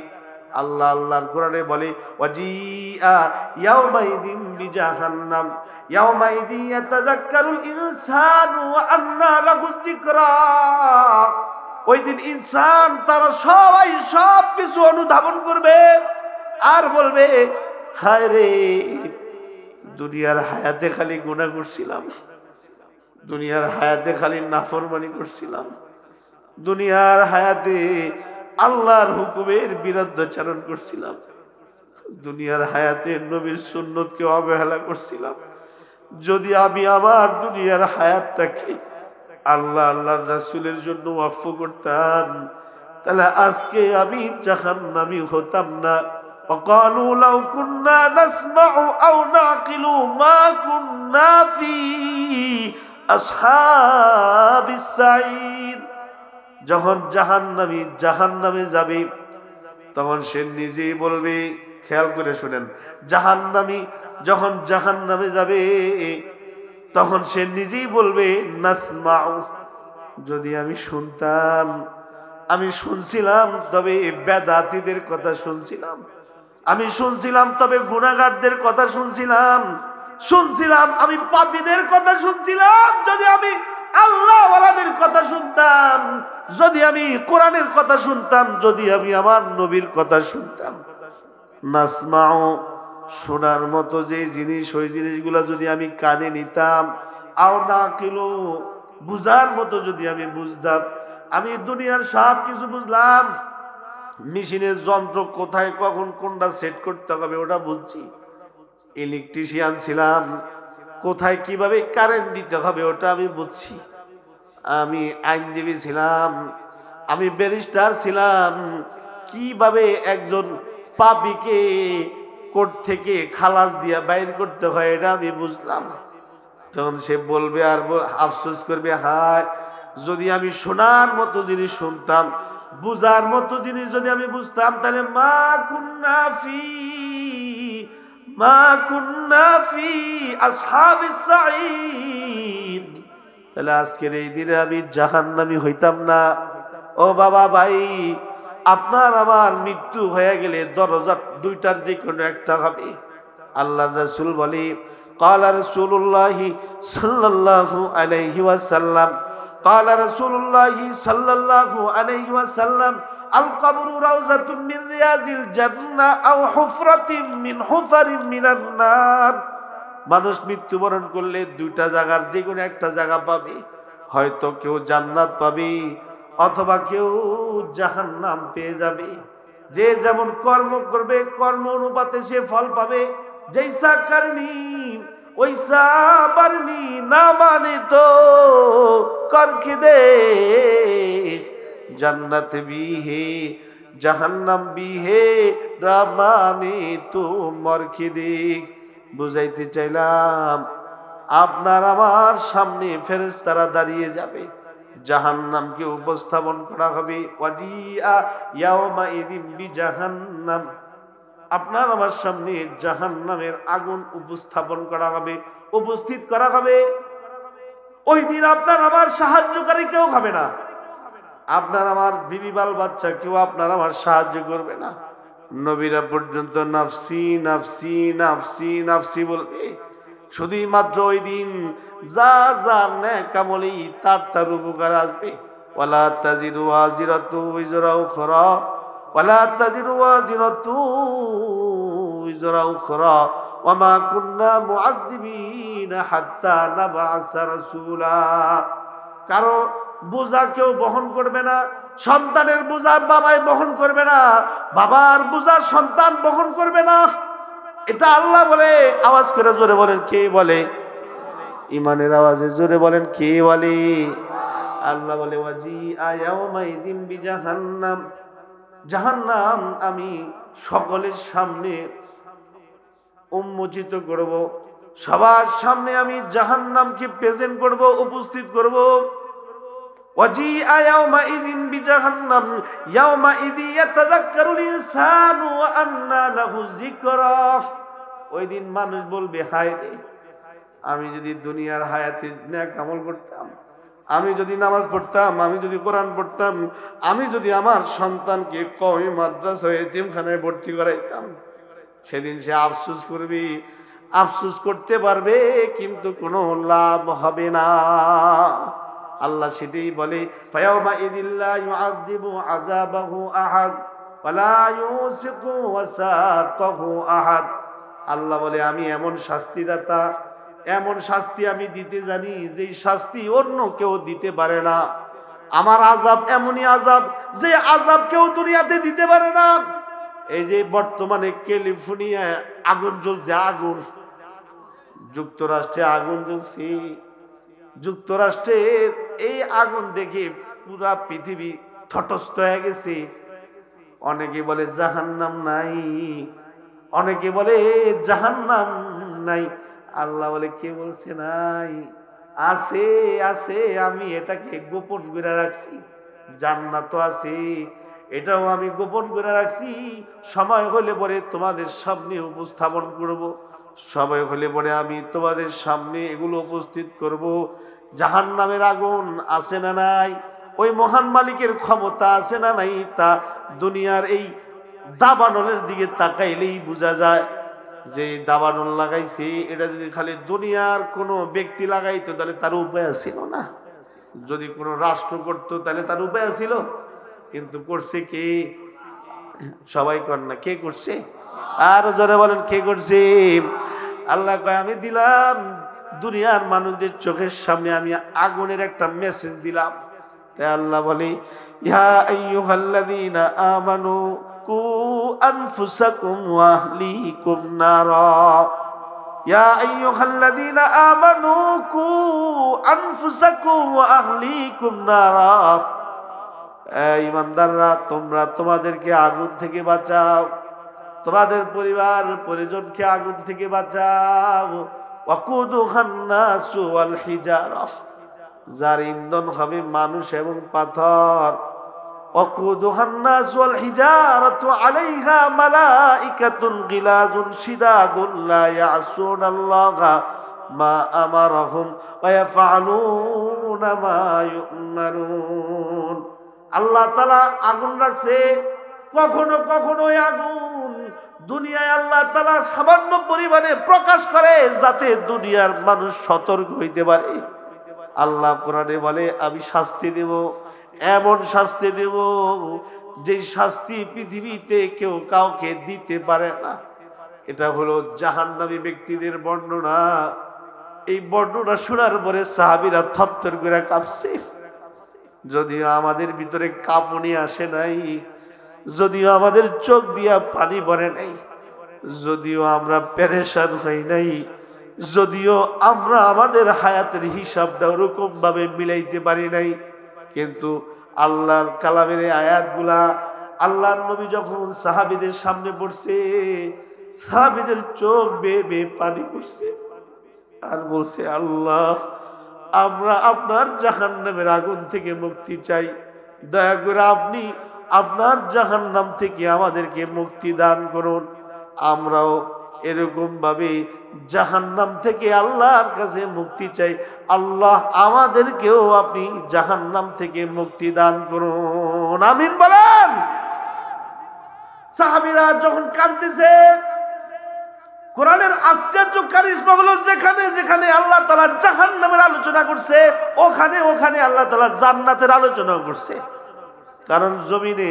আল্লাহ আল্লাহর কোরআনে বলে, ওয়াজিআ ইয়াওমাইযিন বিজাহান্নাম ইয়াওমাইযিন ইয়াতাযাক্কারুল ইনসানু ওয়া আন্না লাহুয যিকরা। ওই দিন ইনসান তারা সবাই সব কিছু অনুধাবন করবে আর বলবে, হায় রে, দুনিয়ার হায়াতে খালি গুনাহ করছিলাম, দুনিয়ার হায়াতে খালি নাফরমানি করছিলাম, দুনিয়ার হায়াতে আল্লাহর হুকুমের বিরুদ্ধাচরণ করছিলাম, দুনিয়ার হায়াতে নবীর সুন্নতকে অবহেলা করছিলাম। যদি আমি আমার দুনিয়ার হায়াতটাকে আল্লাহ আল্লাহর রাসূলের জন্য ওয়াকফ করতাম, তাহলে আজকে আমি জাহান্নামী হতাম না। وقالوا لو كنا نسمع أو نعقل ما كنا في أصحاب السعير। যখন জাহান্নামে যাবে তখন সে নিজেই বলবে, খেয়াল করে শুনেন, জাহান্নামী যখন জাহান্নামে যাবে তখন সে নিজেই বলবে নাসমাউ, যদি আমি শুনতাম, আমি শুনছিলাম তবে বেদাতীদের কথা শুনছিলাম, আমি শুনছিলাম তবে গুনাহগারদের কথা শুনছিলাম, আমি পাপীদের কথা শুনছিলাম, যদি আমি আল্লাহ ওয়ালাদের কথা শুনতাম, যদি আমি কোরআনের কথা শুনতাম, যদি আমি আমার নবীর কথা শুনতাম। নাসমাউ, শোনার মতো যে জিনিস, ওই জিনিসগুলো যদি আমি কানে নিতাম, আও নাকিলু, বুঝার মতো যদি আমি বুঝতাম। আমি দুনিয়ার সব কিছু বুঝলাম, মেশিনের যন্ত্র কোথায় কখন কোনটা সেট করতে হবে ওটা বুঝছি, ইলেকট্রিশিয়ান ছিলাম, কোথায় কিভাবে কারেন্ট দিতে হবে ওটা আমি বুঝছি, আমি আইনজীবী ছিলাম, আমি ব্যারিস্টার ছিলাম, কিভাবে একজন পাপীকে কোর্ট থেকে খালাস দিয়া বাইর করতে হয় এটা আমি বুঝলাম। তখন সে বলবে আর আফসোস করবে, হায় যদি আমি শোনার মতো জিনিস শুনতাম, বুঝার মতো জিনিস যদি আমি বুঝতাম, তাহলে মা কুন্না ফি আসহাবিস সাঈদ, তাহলে আজকের এই দিনে আমি জাহান্নামী হইতাম না। ও বাবা ভাই, আপনার আমার মৃত্যু হয়ে গেলে দরজা দুইটার যে কোনো একটা হবে। আল্লাহর রাসূল বলে, ক্বালা রাসূলুল্লাহি সাল্লাল্লাহু আলাইহি ওয়াসাল্লাম, ক্বালা রাসূলুল্লাহি সাল্লাল্লাহু আলাইহি ওয়াসাল্লাম, আল কবরু রাউযাতুম মিন রিয়াজিল জান্নাহ আও হুফরাতিম মিন হুফারিম মিনান নার। মানুষ মৃত্যুবরণ করলে দুইটা জায়গার যে কোনো একটা জায়গা পাবে, হয়তো কেউ জান্নাত পাবে অথবা কেউ জাহান্নাম পেয়ে যাবে। যে যেমন কর্ম করবে কর্ম অনুপাতে সে ফল পাবে। জৈসা করনি ওইসা বারনি, না মানে তো করকে দে, জান্নাত भी है জাহান্নাম भी है, না মানে তো মরকে দেখ। বুঝাইতে চাইলাম, আপনার আমার সামনে ফেরেশতারা দাঁড়িয়ে যাবে, জাহান্নামকে উপস্থাপন করা হবে, ওয়াজিআ ইয়াউমাইযিন বিজাহান্নাম, আপনার আমার সামনে জাহান্নামের আগুন উপস্থাপন করা হবে, উপস্থিত করা হবে। ওই দিন আপনার আমার সাহায্যকারী কেউ হবে না, আপনার আমার বিবি বাল বাচ্চা কেউ আপনার আমার সাহায্য করবে না। নবীরা পর্যন্ত নাফসি নাফসি নাফসি নাফসি বলবে। শুধুই মাত্র ওই দিন যা যা নেক আমলি তার উপকার আসবে। ওয়ালা তাজিরু ওয়াজিরাতু উযরা উখরা, ওয়ালা তাজিরু ওয়াজিরাতু উযরা উখরা, ওয়া মা কুননা মুআযযিবিনা হাত্তা নাবআসা রাসূলা। কারো বোঝা কেউ বহন করবে না, সন্তানের বোঝা বাবাই বহন করবে না, বাবার বোঝা সন্তান বহন করবে না। এটা আল্লাহ বলে। আওয়াজ করে জোরে বলেন, কে বলে? ইমানের আওয়াজে জোরে বলেন, কে বলে? আল্লাহ বলে, ওয়াজিআ ইয়াউমাইযিন বিজাহান্নাম, জাহান্নাম আমি সকলের সামনে উন্মোচিত করব, সবার সামনে আমি জাহান্নামকে প্রেজেন্ট করব, উপস্থিত করব। ওয়াজিআ ইয়াউমাইযিন বিজাহান্নাম ইয়াউমাইযি ইয়াতাযাক্কারুল ইনসানু ওয়া আন্না লাহু যিকরা। ওই দিন মানুষ বলবে, হায় রে, আমি যদি দুনিয়ার হায়াতে নেক আমল করতাম, আমি যদি নামাজ পড়তাম, আমি যদি কোরআন পড়তাম, আমি যদি আমার সন্তানকে কওমি মাদ্রাসা এতিমখানায় ভর্তি করাইতাম, সেদিন সে আফসোস করবে, আফসোস করতে পারবে কিন্তু কোনো লাভ হবে না। আল্লাহ সেটাই বলে, ফায়াউমা ইযিল্লা ইউআযযিবু আযাবাহু আহাদ ওয়া লা ইউসিকু ওয়াসাকাহু আহাদ। আল্লাহ বলে, আমি এমন শাস্তিদাতা, এমন শাস্তি আমি দিতে জানি যেই শাস্তি অন্য কেউ দিতে পারে না। আমার আযাব এমনই আযাব যে আযাব কেউ দুনিয়াতে দিতে পারে না। এই যে বর্তমানে ক্যালিফোর্নিয়ায় আগুন জ্বলছে, আগুন, যুক্তরাষ্ট্রে আগুন জ্বলছে, যুক্তরাষ্ট্রের এই আগুন দেখে পুরা পৃথিবী তটস্থ হয়ে গেছে। অনেকে বলে জাহান্নাম নাই, অনেকে বলে জাহান্নাম নাই। আল্লাহ বলে কে বলছে নাই? আছে আছে, আমি এটাকে গোপন করে রাখছি। জান্নাত আছে, এটাও আমি গোপন করে রাখছি। সময় হলে পরে তোমাদের সামনে উপস্থাপন করব, সময় হলে পরে আমি তোমাদের সামনে এগুলো উপস্থিত করব। জাহান্নামের আগুন আছে না নাই? ওই মহান মালিকের ক্ষমতা আছে না নাই? তা দুনিয়ার এই দাবানলের দিকে তাকাইলেই বোঝা যায় যে দাবানল লাগাইছে, এটা যদি খালি দুনিয়ার কোনো ব্যক্তি লাগাইতো তাহলে তার উপায় ছিল না। যদি কোনো রাষ্ট্র করতো তাহলে তার উপায় ছিল, কিন্তু করছে কে? সবাই কর না, কে করছে? আর জোরে বলেন কে করছে? আল্লাহ কয় আমি দিলাম দুনিয়ার মানুষদের চোখের সামনে, আমি আগুনের একটা মেসেজ দিলাম। তাই আল্লাহ বলে ইয়া আইয়ুহাল্লাযীনা আমানু কু আনফুসাকুম ওয়া আহলিকুম নারা। ইয়া আইয়ুহাল্লাযীনা আমানু কু আনফুসাকুম ওয়া আহলিকুম নারা। এই ইমানদাররা, তোমরা তোমাদেরকে আগুন থেকে বাঁচাও, তোমাদের পরিবার পরিজনকে আগুন থেকে বাঁচাও। ওয়াকুদুহান নাসু ওয়াল হিজারা, যার ইন্ধন হবে মানুষ এবং পাথর। ওয়াকুদুহান নাসু ওয়াল হিজারাতু আলাইহা মালাইকাতুন গিলাজুন শিদাদুন লা ইয়াসুনাল্লাহা মা আমারাহুম ওয়া ইয়াফআলুনা মা ইউমারুন। আল্লাহ তাআলা আগুন রাখছে। কখনো কখনো আগুন দুনিয়ায় আল্লাহ তাআলা সামান্য পরিমাণে প্রকাশ করে যাতে দুনিয়ার মানুষ সতর্ক হইতে পারে। আল্লাহ কোরআনে বলে আমি শাস্তি দেব, এমন শাস্তি দেব যে শাস্তি পৃথিবীতে কেউ কাউকে দিতে পারে না। এটা হলো জাহান্নামী ব্যক্তিদের বর্ণনা। এই বর্ণনা শোনার পরে সাহাবীরা থরথর করে কাঁপছে। যদিও আমাদের ভিতরে কাঁপুনি আসে নাই, যদিও আমাদের চোখ দিয়া পানি পড়ে নাই, যদিও আমরা পেরেশান হই নাই, যদিও আমরা আমাদের হায়াতের হিসাবটা ওরকম ভাবে মিলাইতে পারি নাই, কিন্তু আল্লাহর কালামের আয়াতগুলা আল্লাহর নবী যখন সাহাবীদের সামনে পড়ছে, সাহাবীদের চোখ বেয়ে বেয়ে পানি পড়ছে আর বলছে আল্লাহ, আমরা আপনার জাহান্নামের আগুন থেকে মুক্তি চাই, দয়া করে আপনি আপনার জাহান্নাম থেকে আমাদেরকে মুক্তি দান করুন। আমরাও এরকম ভাবে জাহান্নাম থেকে আল্লাহর কাছে মুক্তি চাই, আল্লাহ আমাদেরকেও আপনি জাহান্নাম থেকে মুক্তি দান করুন, আমিন বলেন। সাহাবীরা যখন কাঁদতেছে, কোরআনের আশ্চর্য কারিশমা হলো যেখানে যেখানে আল্লাহ তাআলা জাহান্নামের আলোচনা করছে, ওখানে ওখানে আল্লাহ তাআলা জান্নাতের আলোচনা করছে। কারণ জমিনে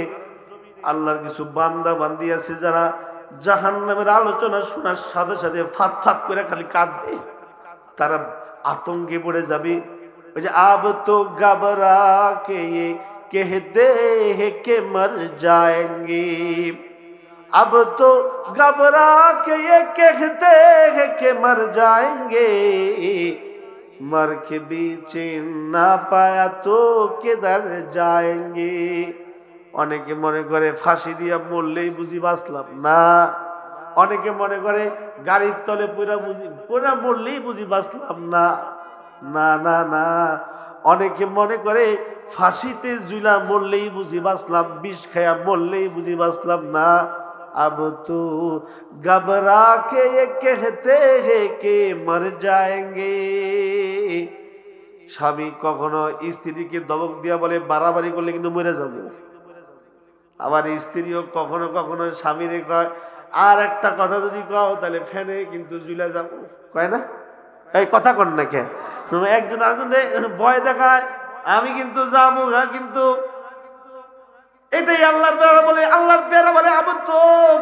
আল্লাহর কিছু বান্দা বান্দি আছে যারা জাহান্নামের আলোচনা শোনার সাথে সাথে ফাত ফাত করে খালি কাঁদবে, তারা আতঙ্কে পড়ে যাবে। ওই যে আব তো ঘবরা কে ये कहते हैं कि मर जाएंगे, अब तो घबरा के ये कहते हैं कि मर जाएंगे, मर के बीच ना पाया तो किधर जाएंगे। অনেকে মনে করে ফাঁসি দিয়া মরলেই বুঝি বাঁচলাম না, অনেকে মনে করে গাড়ির তলে পুরা মরলেই বুঝি বাঁচলাম না। না না না, অনেকে মনে করে ফাঁসিতে ঝুলা মরলেই বুঝি বাঁচলাম, বিষ খায়া মরলেই বুঝি বাঁচলাম না। अब तो घबरा के ये कहते हैं कि मर जाएंगे। স্বামী কখনো স্ত্রীকে দবক দিয়া বলে বাড়াবাড়ি করলে কিন্তু মরে যাবো। আবার স্ত্রীও কখনো কখনো স্বামীরে কয় আর একটা কথা যদি কও তাহলে ফেনে কিন্তু ঝুলা যাবো, কয় না? এই কথা কন না কে? একজন আরেকজন ভয় দেখায় আমি কিন্তু যাবো, কিন্তু এটাই আল্লাহর পেয়ারা বলে। আল্লাহর পেয়ারা বলে আব তো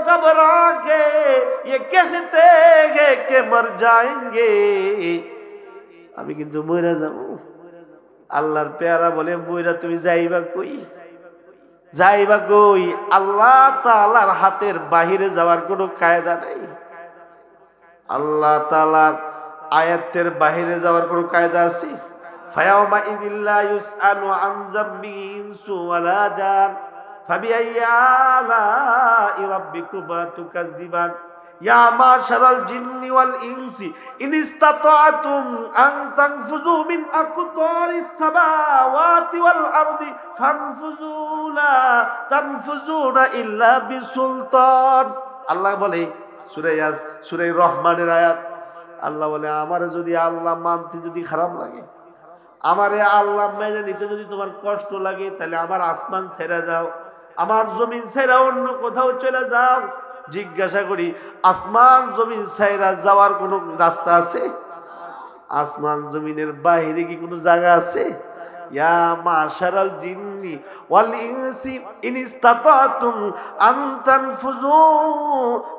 ঘবরা কে ये कहते हैं कि मर जाएंगे, আমি কিন্তু মইরা যাব। আল্লাহর পেয়ারা বলে মইরা তুমি যাইবা কই? যাইবা কই? আল্লাহ তাআলার হাতের বাহিরে যাওয়ার কোনো কায়দা নাই, আল্লাহ তাআলার আয়াতের বাহিরে যাওয়ার কোনো কায়দা আছে? ফায়াউমা ইযিল্লা ইউসআলু আন যামবিহি ইনসু ওয়ালা জান ফাবিআইয়ি আলাই রাব্বিকুমা তুকাজ্জিবান ইয়া মাশারাল জিন্নি ওয়াল ইনসি ইন ইসতাতা'তুম আন তানফুযু মিন আকতারিস সামাওয়াতি ওয়াল আরদি ফানফুযু লা তানফুযুনা ইল্লা বিসুলতান। আল্লাহ বলে সূরা রহমানের আয়াত, আল্লাহ বলে আমারে যদি আল্লাহ মানতে যদি খারাপ লাগে, আমারে আল্লাহ মেনে নিতে যদি তোমার কষ্ট লাগে, তাহলে আমার আসমান ছেড়ে যাও, আমার জমিন ছেড়ে অন্য কোথাও চলে যাও। জিজ্ঞাসা করি, আসমান জমিন ছেড়ে যাওয়ার কোনো রাস্তা আছে? আসমান জমিনের বাইরে কি কোনো জায়গা আছে? ইয়া মাশারাল জিন্নি ওয়াল ইনসি ইন ইসতাতা'তুম আন তানফুযু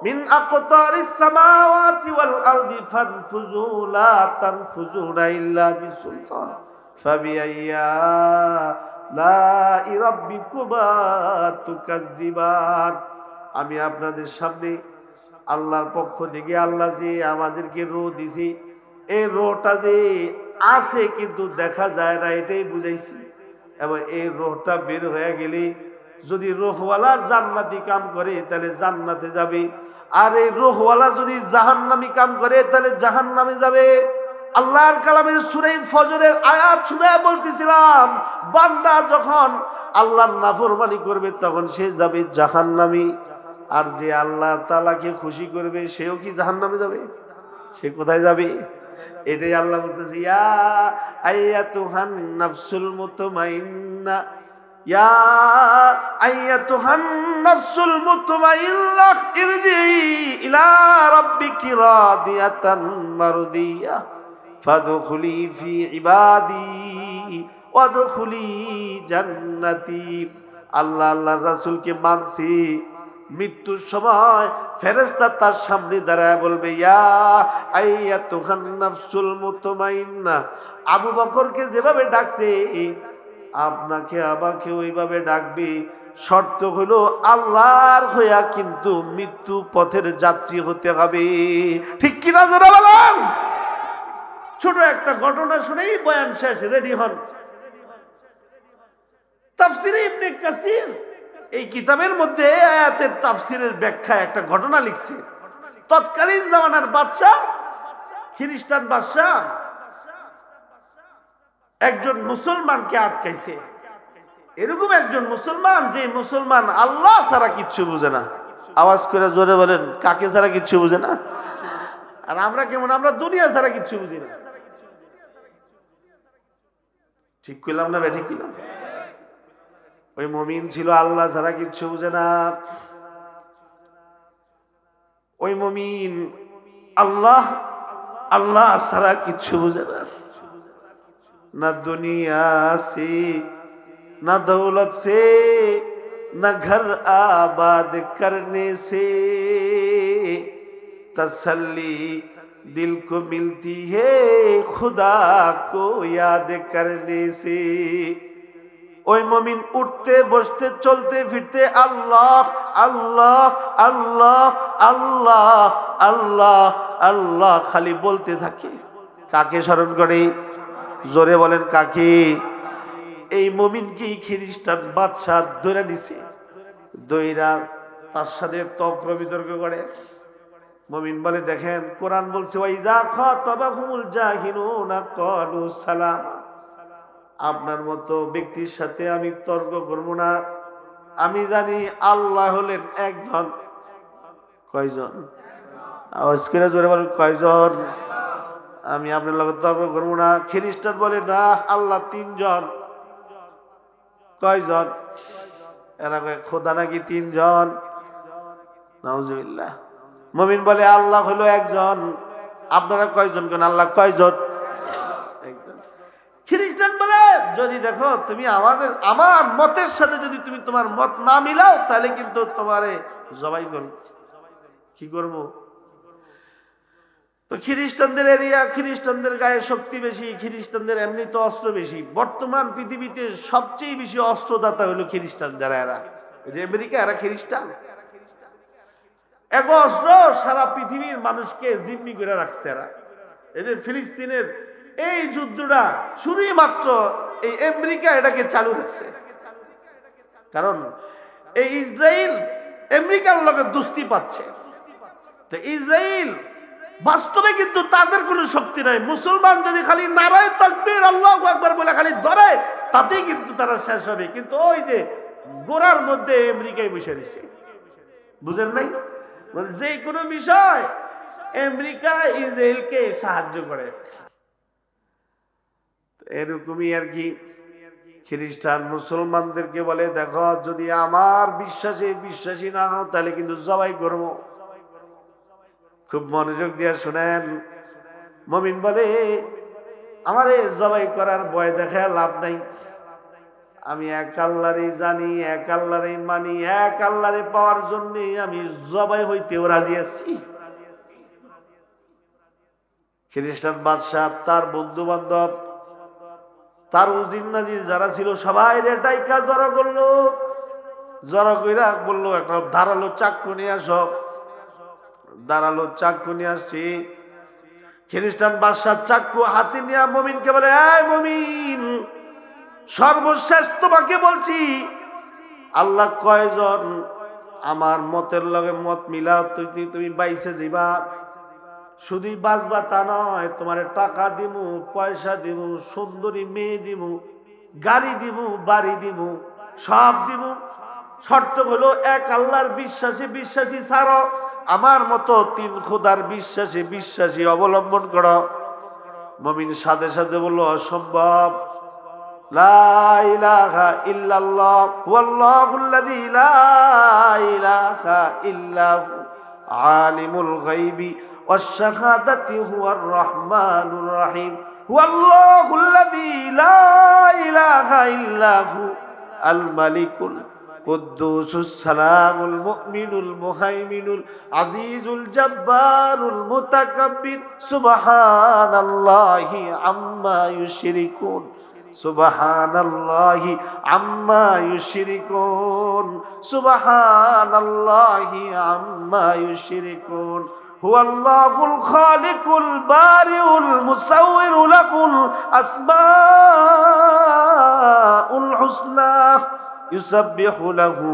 মিন আকতারিস সামাওয়াতি ওয়াল আরদি ফানফুযু লা তানফুযুনা ইল্লা বিসুলতান ফাবিআইয়ি আলাই রাব্বিকুমা তুকাজ্জিবান। আমি আপনাদের সামনে আল্লাহর পক্ষ থেকে, আল্লাহ যে আমাদেরকে রূহ দিছে, এই রূহটা যে আছে কিন্তু দেখা যায় না, এটাই বুঝাইছি। এবং এই রূহটা বের হয়ে গেলে যদি রূহওয়ালা জান্নাতি কাম করে তাহলে জান্নাতে যাবে, আর এই রূহওয়ালা যদি জাহান্নামী কাম করে তাহলে জাহান্নামে যাবে। আল্লাহর কালামের সূরা ফজরের আয়াত শুনে বলতেছিলাম, বান্দা যখন আল্লাহর নাফরমানি করবে তখন সে যাবে জাহান্নামী, আর যে আল্লাহ তাআলাকে খুশি করবে সেও কি জাহান্নামে যাবে? সে কোথায় যাবে? এটাই আল্লাহ বলতেছে, ইয়া আইয়াতুহান নাফসুল মুতমাইন্না, ইয়া আইয়াতুহান নাফসুল মুতমাইন্না ইরজিই ইলা রাব্বিকি রাদিয়াতান মারদিয়া ফাদখুলি ফি ইবাদি ওয়াদখুলি জান্নাতি। আল্লাহ আল্লাহর রাসূলকে মানছি, মৃত্যুর সময় ফেরেশতা তার সামনে দাঁড়ায় বলবে, ইয়া আইয়াতুহান নাফসুল মুতমাইন্না। আবু বকরকে যেভাবে ডাকছে আপনাকে আমাকে ওইভাবে ডাকবে, শর্ত হলো আল্লাহর হইয়া কিন্তু মৃত্যু পথের যাত্রী হতে হবে। ঠিক কিনা জোরে বলেন? ছোট একটা ঘটনা শুনেই বয়ান শেষ, রেডি হন। তাফসীরে ইবনে কাসির এই কিতাবের মধ্যে আয়াতের তাফসীরের ব্যাখ্যা একটা ঘটনা লিখছে। তৎকালীন জামানার বাদশা, খ্রিস্টান বাদশা একজন মুসলমানকে আটকাইছে। এরকম একজন মুসলমান, যে মুসলমান আল্লাহ ছাড়া কিচ্ছু বুঝে না। আওয়াজ করে জোরে বলেন, কাকে ছাড়া কিচ্ছু বুঝে না? আর আমরা কেমন? আমরা দুনিয়া ছাড়া কিচ্ছু বুঝি না। ঠিক কইলাম না? ঠিক কইলাম? ওই মুমিন ছিল আল্লাহ ছাড়া কিচ্ছু বুঝে না। ওই মুমিন আল্লাহ আল্লাহ ছাড়া কিচ্ছু বুঝে না। না দুনিয়া সে, না দৌলত সে, না ঘর आबाद करने से तसल्ली दिल को मिलती है खुदा को याद करने से। ওই মুমিন উঠতে বসতে চলতে ফিরতে আল্লাহ আল্লাহ আল্লাহ আল্লাহ আল্লাহ আল্লাহ খালি বলতে থাকে। কাকে স্মরণ করে? জোরে বলেন, কাকে? এই মুমিনকে খ্রিস্টান বাদশা ধরে নিছে, দইরা তার সাথে তর্ক বিতর্ক করে। মুমিন বলে, দেখেন কোরআন বলছে, ওয়াইজা খাতাবাহুমুল জাহিলুনা ক্বালু সালামা। আপনার মতো ব্যক্তির সাথে আমি তর্ক করব না। আমি জানি আল্লাহ হলেন একজন। কয়জন? আওয়াজ করে জোরে বলেন, কয়জন? আমি আপনার লগে তর্ক করব না। খ্রিস্টান বলে, না আল্লাহ তিনজন। কয়জন? এরা কয় খোদা নাকি তিনজন। নাউজুবিল্লাহ। মুমিন বলে, আল্লাহ হলো একজন। আপনারা কয়জন? কেন আল্লাহ কয়জন? একজন। খ্রিস্টান বলে, যদি দেখো তুমি আমার মতের সাথে যদি তুমি তোমার মত না মিলাও তাহলে কিন্তু তোমারে জবাই করব। কি করব? তো খ্রিস্টানদের এরিয়া, খ্রিস্টানদের গায়ে শক্তি বেশি, খ্রিস্টানদের এমনি তো অস্ত্র বেশি। বর্তমান পৃথিবীতে সবচেয়ে বেশি অস্ত্রদাতা হলো খ্রিস্টান। যারা এরা যে আমেরিকা, এরা খ্রিস্টান। এক অস্ত্র সারা পৃথিবীর মানুষকে জিম্মি করে রাখছে এরা। এই যে ফিলিস্তিনের এই যুদ্ধটা শুরুই মাত্র এই আমেরিকা এটাকে চালু রাখছে। কারণ এই ইসরায়েল আমেরিকার লগে দুস্তি পাচ্ছে। তো ইসরায়েল বাস্তবে কিন্তু তাদের কোনো শক্তি নাই। মুসলমান যদি খালি নারায়ে তাকবীর আল্লাহু আকবার বলে খালি ধরে, তাতেই কিন্তু তারা শেষ হবে। কিন্তু ওই যে গোড়ার মধ্যে আমেরিকায় বসে রয়েছে, বুঝেন নাই? মানে যে কোনো বিষয় আমেরিকা ইসরায়েলকে সাহায্য করে। এরকমই আর কি খ্রিস্টান মুসলমানদেরকে বলে, দেখো যদি আমার বিশ্বাসী না হও তাহলে কিন্তু জবাই করব। খুব মনোযোগ দিয়ে শুনেন। মুমিন বলে, আমারে জবাই করার ভয় দেখে লাভ নাই, আমি এক আল্লাহরই জানি, এক আল্লাহরই মানি, এক আল্লাহরে পাওয়ার জন্য আমি জবাই হইতেও রাজি আছি। খ্রিস্টান বাদশাহ তার বন্ধু বান্ধব, তার উজির নাজির যারা ছিল সবাই ডাইকা জড়ো করলো। জড়ো কইরা বললো, একটা ধারালো চাকু নিয়ে আসো। ধারালো চাকু নিয়ে আসছি। খ্রিস্টান বাদশাহ চাকু হাতে নিয়ে মুমিনকে বলে, এই মুমিন, সর্বশেষ তোমাকে বলছি, আল্লাহ কয়জন, আমার মতের লগে মত মিলাও, তুমি বাইসে যাইবা। শুধুই বাঁচবা তা নয়, তোমার টাকা দিমু, পয়সা দিমু, সুন্দরী মেয়ে দিমু, গাড়ি দিমু, বাড়ি দিমু, সব দিমু। শর্ত হলো এক আল্লাহর বিশ্বাসী ছাড়ো, আমার মতো তিন খোদার বিশ্বাসী অবলম্বন করো। মুমিন সাথে সাথে বলল, অসম্ভব। লা ইলাহা ইল্লাল্লাহ ওয়াল্লাহুল্লাযী লা ইলাহা ইল্লাহু আলিমুল গায়বি ওয়াশ-শাহাদাতি হুয়ার রাহমানুর রহিম ওয়াল্লাহুল্লাযী লা ইলাহা ইল্লাহু আল মালিকুল কুদ্দুসুস সালামুল মুমিনুল মুহাইমিনুল আজিজুল জাব্বারুল মুতাকাব্বির সুবহানাল্লাহি আম্মা ইউশরিকুন সুবহানাল্লাহি আম্মা ইউশরিকুন সুবহানাল্লাহি আম্মা ইউশরিকুন হুয়াল্লাহুল খালিকুল বারিউল মুসাউবিরু লাকুল আসমাউল হুসনা ইউসাব্বিহু লাহু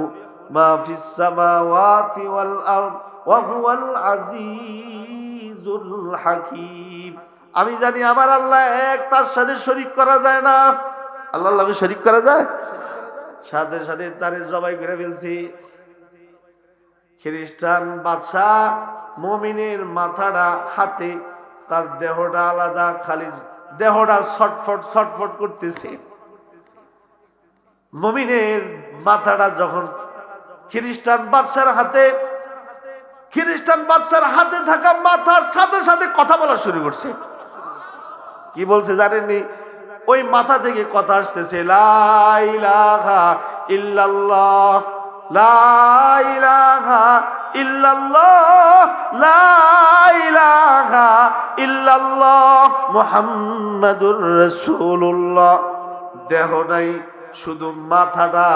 মা ফিস সামাওয়াতি ওয়াল আরদ ওয়া হুয়াল আজিজুল হাকীম। আমি জানি আমার আল্লাহ এক, তার সাথে শরীক করা যায় না। আল্লাহর লগে শরীক করা যায়? সাথে সাথে তারে জবাই করে ফেলছি। খ্রিস্টান বাদশাহ মুমিনের মাথাটা হাতে, তার দেহটা আলাদা, খালি দেহটা ছটফট করতেছে। মুমিনের মাথাটা যখন খ্রিস্টান বাদশার হাতে থাকা মাথার সাথে সাথে কথা বলা শুরু করছে। কি বলছে জানেননি? ওই মাথা থেকে কথা আসতেছে, লা ইলাহা ইল্লাল্লাহ, লা ইলাহা ইল্লাল্লাহ, লা ইলাহা ইল্লাল্লাহ মুহাম্মাদুর রাসূলুল্লাহ। দেহ নাই, শুধু মাথাটা।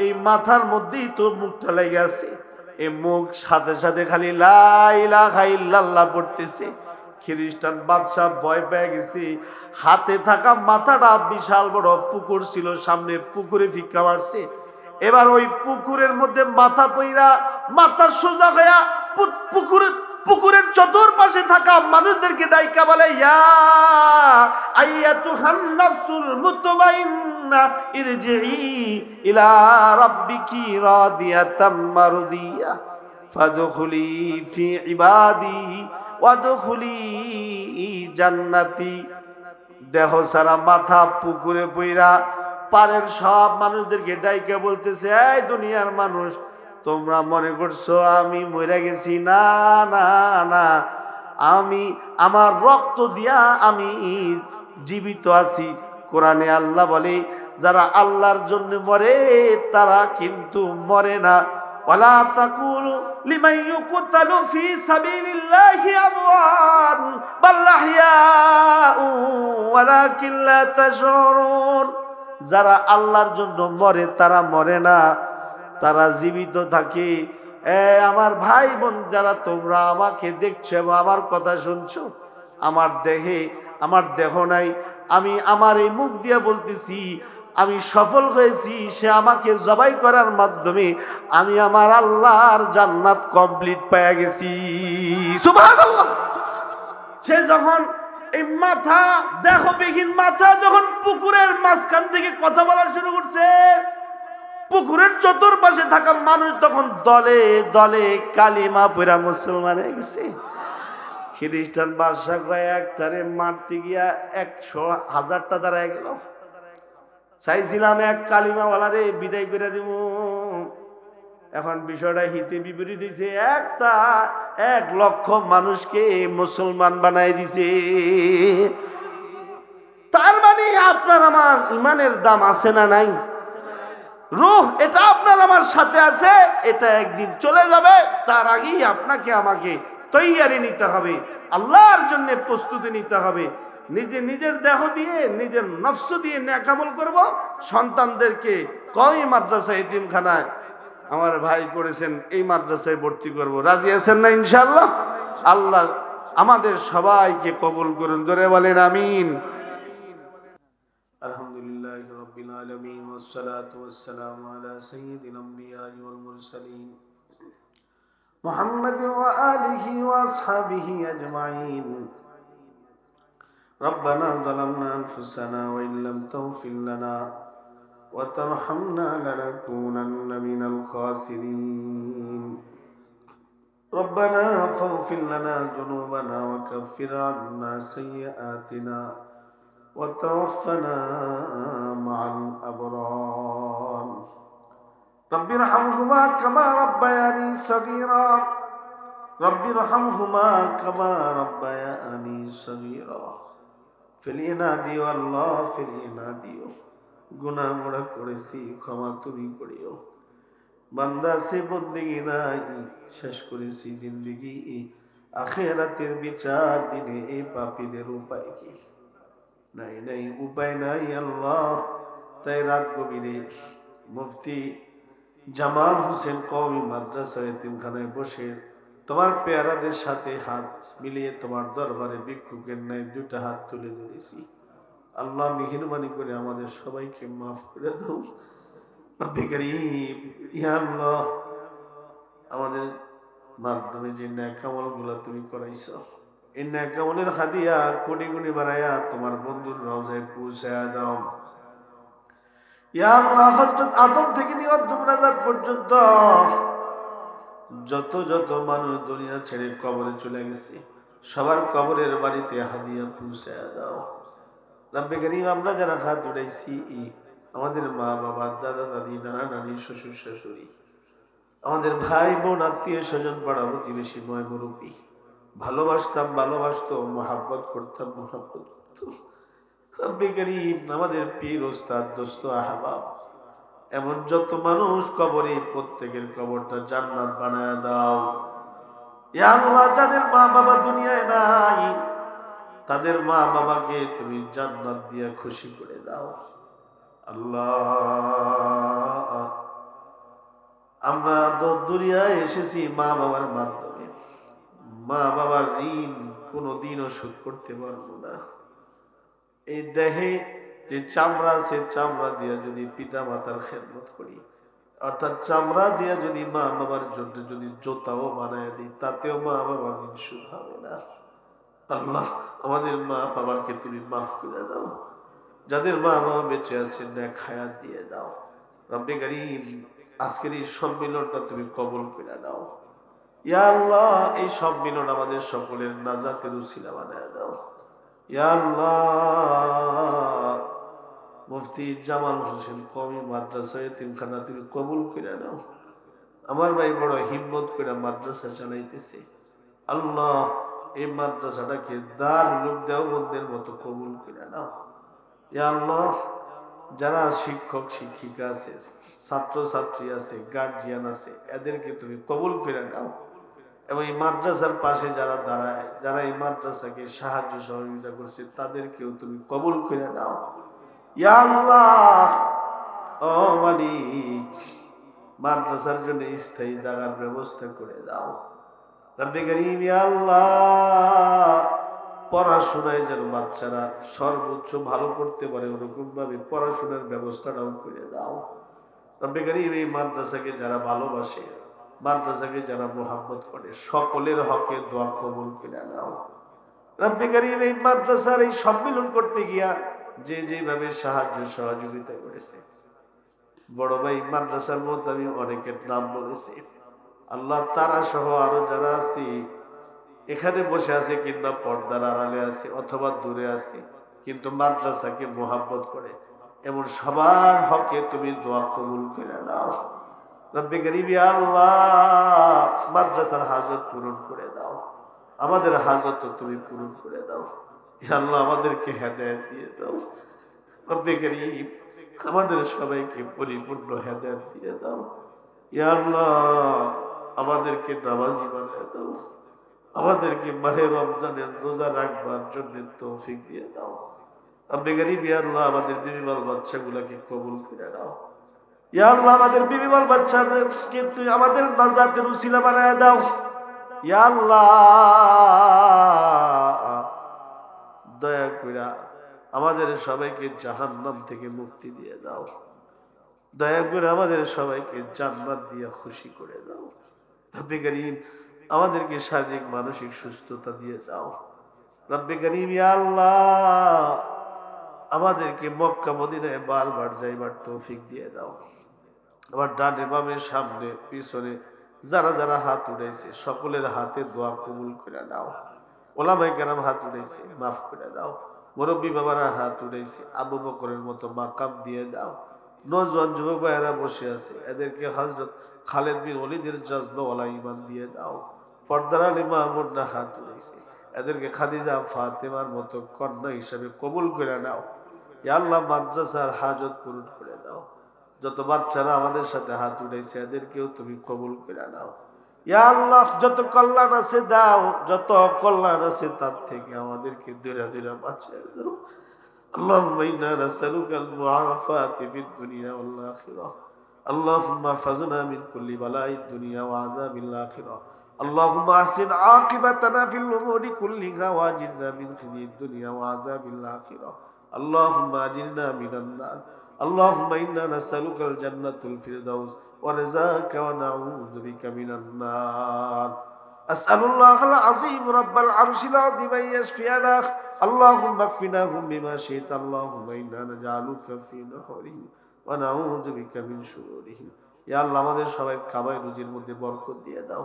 এই মাথার মধ্যেই তো মুখটা লেগে আছে। এই মুখ সাথে সাথে খালি লা ইলাহা ইল্লাল্লাহ পড়তেছে। খ্রিস্টান বাদশাহ ভয় পেয়ে গেছি। হাতে থাকা মাথাটা বিশাল বড় পুকুর ছিল, সামনে পুকুরে ফিক্কা মারছে। এবার ওই পুকুরের মধ্যে মাথা পইরা, মাথার সোজা হইয়া পুকুরের চতুর্পাশে থাকা মানুষদেরকে ডাইকা বলে, ইয়া আইয়াতুহান নাফসুল মুতমাইন্না ইরজিই ইলা রাব্বিকি রাদিয়াতাম মারদিয়া ফাদখুলি ফি ইবাদি ওয়াদখুলি জান্নাতি। দেহ সারা মাথা পুকুরে পইরা পারের সব মানুষদেরকে ডাইকা বলতেছে, এই দুনিয়ার মানুষ, তোমরা মনে করছো আমি মরে গেছি? না না না, আমি আমার রক্ত দিয়া আমি জীবিত আছি। কোরআনে আল্লাহ বলে, যারা আল্লাহর জন্য মরে তারা কিন্তু মরে না। ওয়ালা তাকুলু লিমান ইউকতালু ফি সাবিলিল্লাহি আমওয়াত বাল আহইয়াউ ওয়ালাকিন লা তাশউরুন। যারা আল্লাহর জন্য মরে তারা মরে না, তারা জীবিত থাকে। আমার ভাই বোন যারা তোমরা আমাকে দেখছো এবং আমার কথা শুনছো, আমার দেহে আমার দেহ নাই, আমি আমার এই মুখ দিয়ে বলতেছি আমি সফল হয়েছি। সে আমাকে জবাই করার মাধ্যমে আমি আমার আল্লাহর জান্নাত কমপ্লিট পেয়ে গেছি। সুবহানাল্লাহ। সে যখন এই মাথা, দেহবিহীন মাথা যখন পুকুরের মাঝখান থেকে কথা বলা শুরু করছে, পুকুরের চতুর্পাশে থাকা মানুষ তখন দলে দলে কালিমা পড়া মুসলমান হয়ে গেছে। খ্রিস্টান বাদশা কয় একটারে মারতে গিয়া 100,000টা দাঁড়ায় গেল। চাইছিলাম এক কালিমাওয়ালারে বিদায় করে দিব, এখন বিষয়টা হিতে বিপরীত দিছে, 1 লক্ষ মানুষকে মুসলমান বানাই দিছে। তার মানে আপনার আমার ইমানের দাম আছে না নাই? রূহ এটা আপনার আমার সাথে আছে, এটা একদিন চলে যাবে। তার আগেই আপনাকে আমাকে তৈয়ারি নিতে হবে, আল্লাহর জন্য প্রস্তুতি নিতে হবে। নিজের দেহ দিয়ে, নিজের নফস দিয়ে নেক আমল করব। সন্তানদেরকে কওমি মাদ্রাসা এতিমখানায় আমার ভাই করেছেন, এই মাদ্রাসায় ভর্তি করব। রাজি আছেন না ইনশাআল্লাহ? আল্লাহ আমাদের সবাইকে কবুল করুন, জোরে বলেন আমিন। আলহামদুলিল্লাহি রাব্বিল আলামিন ওয়াসসালাতু ওয়াসসালামু আলা সাইয়্যিদিল আমবিয়াই ওয়াল মুরসালিন মুহাম্মাদিন ওয়া আলিহি ওয়া আসহাবিহি আজমাইন। রব্বানা যালামনা আনফুসানা ওয়া ইল্লাম তাগফির লানা ওয়া তারহামনা লানাকুনান্না মিনাল খাসিরিন। রব্বানা ফাগফির লানা যুনুবানা ওয়া কাফির আন্না সাইয়্যাতিনা وتوفنا مع الأبرار. رب ارحمهما كما ربياني صغيرا. رب ارحمهما كما ربياني صغيرا. ফেলিয়ে দিও আল্লাহ, ফেলিয়ে না দিও। গুনাহ মোরা করেছি, ক্ষমা তুমি করিও। বান্দা সে বন্দেগী নাই, শেষ করেছি জিন্দেগি। আখিরাতের বিচার দিনে এই পাপীদের উপায় কি? নাই নাই, উপায় নাই আল্লাহ। তাই রাত গভীরে মুফতি জামাল হোসেন কওমি মাদ্রাসা এতিমখানায় বসে তোমার পেয়ারাদের সাথে হাত মিলিয়ে তোমার দরবারে ভিক্ষুকের ন্যায় 2টা হাত তুলে ধরেছি। আল্লাহ মেহেরবানি করে আমাদের সবাইকে মাফ করে দাও। রব্বে কারীম, ইয়া আল্লাহ, আমাদের মাধ্যমে যে নেক আমলগুলো তুমি করাইছো, এই নেক আমলের হাদিয়া কোটি কোটি বাড়াইয়া তোমার বন্ধুর রওজায় পৌঁছায়া দাও। ইয়া আল্লাহ, হযরত আদম থেকে নিয়ে আদম পর্যন্ত যত মানুষ দুনিয়া ছেড়ে কবরে চলে গেছে, সবার কবরের বাড়িতে হাদিয়া পৌঁছায়া দাও। রব্বে কারীম, আমরা যারা হাত উঠাইছি, আমাদের মা বাবা, দাদা দাদি, নানা নানি, শ্বশুর শাশুড়ি, আমাদের ভাই বোন, আত্মীয় স্বজন, পাড়া প্রতিবেশী, ময় মুরব্বী, ভালোবাসতো, মহাব্বত করতাম, মহাব্বত করতো। রব্বে কারীম, আমাদের পীর, ওস্তাদ, দোস্ত, আহবাব, এমন যত মানুষ কবরে, প্রত্যেকের কবরটা জান্নাত বানায় দাও। ইয়া আল্লাহ, যাদের মা বাবা দুনিয়ায় নাই, তাদের মা বাবাকে তুমি জান্নাত দিয়ে খুশি করে দাও। আল্লাহ, আমরা তো দুনিয়ায় এসেছি মা বাবার মাধ্যমে। মা বাবার ঋণ কোনোদিনও শোধ করতে পারবো না। এই দেহে যে চামড়া আছে, চামড়া দিয়ে যদি পিতা মাতার খেদমত করি, অর্থাৎ চামড়া দিয়ে যদি মা বাবার জন্য যদি জুতাও বানায় দিই, তাতেও মা বাবার ঋণ শোধ হবে না। আল্লাহ, আমাদের মা বাবাকে তুমি মাফ করে দাও। যাদের মা বাবা বেঁচে আছেন, নেক হায়াত দিয়ে দাও। রব্বে কারীম, আজকের এই সম্মিলনটা তুমি কবুল করে নাও। ইয়া আল্লাহ, এই সম্মিলন আমাদের সকলের নাজাতের উসিলা বানায় দাও। ইয়া আল্লাহ, মুফতি জামাল হোসেন কওমি মাদ্রাসা এতিমখানা তুমি কবুল করে নাও। আমার ভাই বড় হিম্মত করে মাদ্রাসা চালাইতেছে। আল্লাহ, এই মাদ্রাসাটাকে দারুল দেওবন্দের মতো কবুল করে নাও। ইয়া আল্লাহ, যারা শিক্ষক শিক্ষিকা আছে, ছাত্র ছাত্রী আছে, গার্জিয়ান আছে, এদেরকে তুমি কবুল করে নাও। এবং এই মাদ্রাসার পাশে যারা দাঁড়ায়, যারা এই মাদ্রাসাকে সাহায্য সহযোগিতা করছে, তাদেরকেও তুমি কবুল করে নাও। ইয়া আল্লাহ, ও মালিক, মাদ্রাসার জন্য স্থায়ী জায়গার ব্যবস্থা করে দাও। রব্বে কারীম, ইয়া আল্লাহ, পড়াশোনায় যেন বাচ্চারা সর্বোচ্চ ভালো করতে পারে ওরকম ভাবে পড়াশোনার ব্যবস্থাটাও করে দাও। রব্বে কারীম এই মাদ্রাসাকে যারা ভালোবাসে, মাদ্রাসাকে যারা মোহাব্বত করে, সকলের হকে দোয়া কবুল করে নাও। রব্বে কারীম এই মাদ্রাসার এই সম্মিলন করতে গিয়া যে যেভাবে সাহায্য সহযোগিতা করেছে, বড় ভাই মাদ্রাসার মধ্যে আমি অনেকের নাম বলেছি, আল্লাহ তারা সহ আরো যারা আছি এখানে বসে আছে কিংবা পর্দার আড়ালে আছে অথবা দূরে আছে কিন্তু মাদ্রাসাকে মোহাব্বত করে, এমন সবার হকে তুমি দোয়া কবুল করে নাও। রব্বে কারীম ইয়া আল্লাহ মাদ্রাসার হাজত পূরণ করে দাও, আমাদের হাজত তুমি পূরণ করে দাও। ইয়া আল্লাহ আমাদেরকে হেদায়েত দিয়ে দাও। রব্বে কারীম আমাদের সবাইকে পরিপূর্ণ হেদায়েত দিয়ে দাও। ইয়া আল্লাহ আমাদেরকে নামাজি বানায় দাও, আমাদেরকে মাহে রমজানের রোজা রাখবার জন্য তৌফিক দিয়ে দাও। রব্বে কারীম ইয়া আল্লাহ আমাদের বিবিবাল বাচ্চাগুলোকে কবুল করে নাও। ইয়া আল্লাহ আমাদের বিবিবাল বাচ্চাদেরকে তুই আমাদের নাজাতের উসিলা বানায় দাও। ইয়া আল্লাহ দয়া কইরা আমাদের সবাইকে জাহান্নাম থেকে মুক্তি দিয়ে দাও। দয়া করে আমাদের সবাইকে জান্নাত দিয়ে খুশি করে দাও। রব্বে কারীম আমাদেরকে শারীরিক মানসিক সুস্থতা দিয়ে দাও। রব্বে কারীম ইয়া আল্লাহ আমাদেরকে মক্কা মদিনায় বারবার যাইবার তৌফিক দিয়ে দাও। আমার ডানে বামে সামনে পিছনে যারা যারা হাত উঠাইছে সকলের হাতে দোয়া কবুল করে দাও। ওলামায়ে কেরাম হাত উঠাইছে মাফ করে দাও। মুরব্বী বাবারা হাত উঠাইছে আবু বকরের মতো মাকাম দিয়ে দাও। নওজোয়ান যুবক ভাইয়েরা বসে আছে এদেরকে হযরত খালেদ বিন ওলীদের জজবাওয়ালা ঈমান দিয়ে দাও। পর্দার আলী মাহমুদরা হাত উঠাইছে এদেরকে খাদিজা ফাতেমার মতো কন্যা হিসাবে কবুল করে নাও। ইয়া আল্লাহ মাদ্রাসার হাজত পূরণ করে দাও। যত বাচ্চারা আমাদের সাথে হাত উঠাইছে এদেরকেও তুমি কবুল করে নাও। ইয়া আল্লাহ যত কল্যাণ আছে দাও, যত কল্যাণ আছে তার থেকে আমাদেরকে দূরে দূরে বাঁচিয়ে দাও। اللهم إنا نسألك المعافاة في الدنيا والآخرة. اللهم احفظنا من كل بلاء الدنيا وعذاب الآخرة. اللهم أحسن عاقبتنا في الأمور كلها وأجرنا من خزي الدنيا وعذاب الآخرة. اللهم أجرنا من النار. اللهم إنا نسألك الجنة الفردوس ورزاك ونعوذ بك من النار. أسأل الله العظيم رب العرش العظيم أن يشفينا. اللهم اكفناهم بما شئت. اللهم إنا نجعلك في نحورهم ونعوذ بك من شرورهم. يا الله আমাদের সবাই খাবায় রুজির মধ্যে বরকত দিয়ে দাও।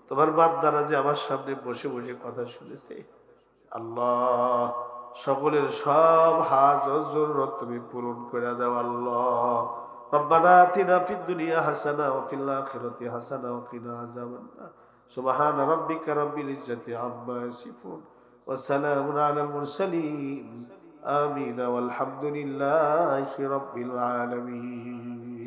তোমার বান্দারা যে আমার সামনে বসে বসে কথা শুনেছে আল্লাহ সকলের সব হাজত জরুরত তুমি পূরণ করে দাও। আল্লাহ ربنا آتنا في الدنيا حسنة وفي الآخرة حسنة وقنا عذاب النار. سبحان ربك رب العزة عما يصفون وسلام على المرسلين. آمين والحمد لله رب العالمين.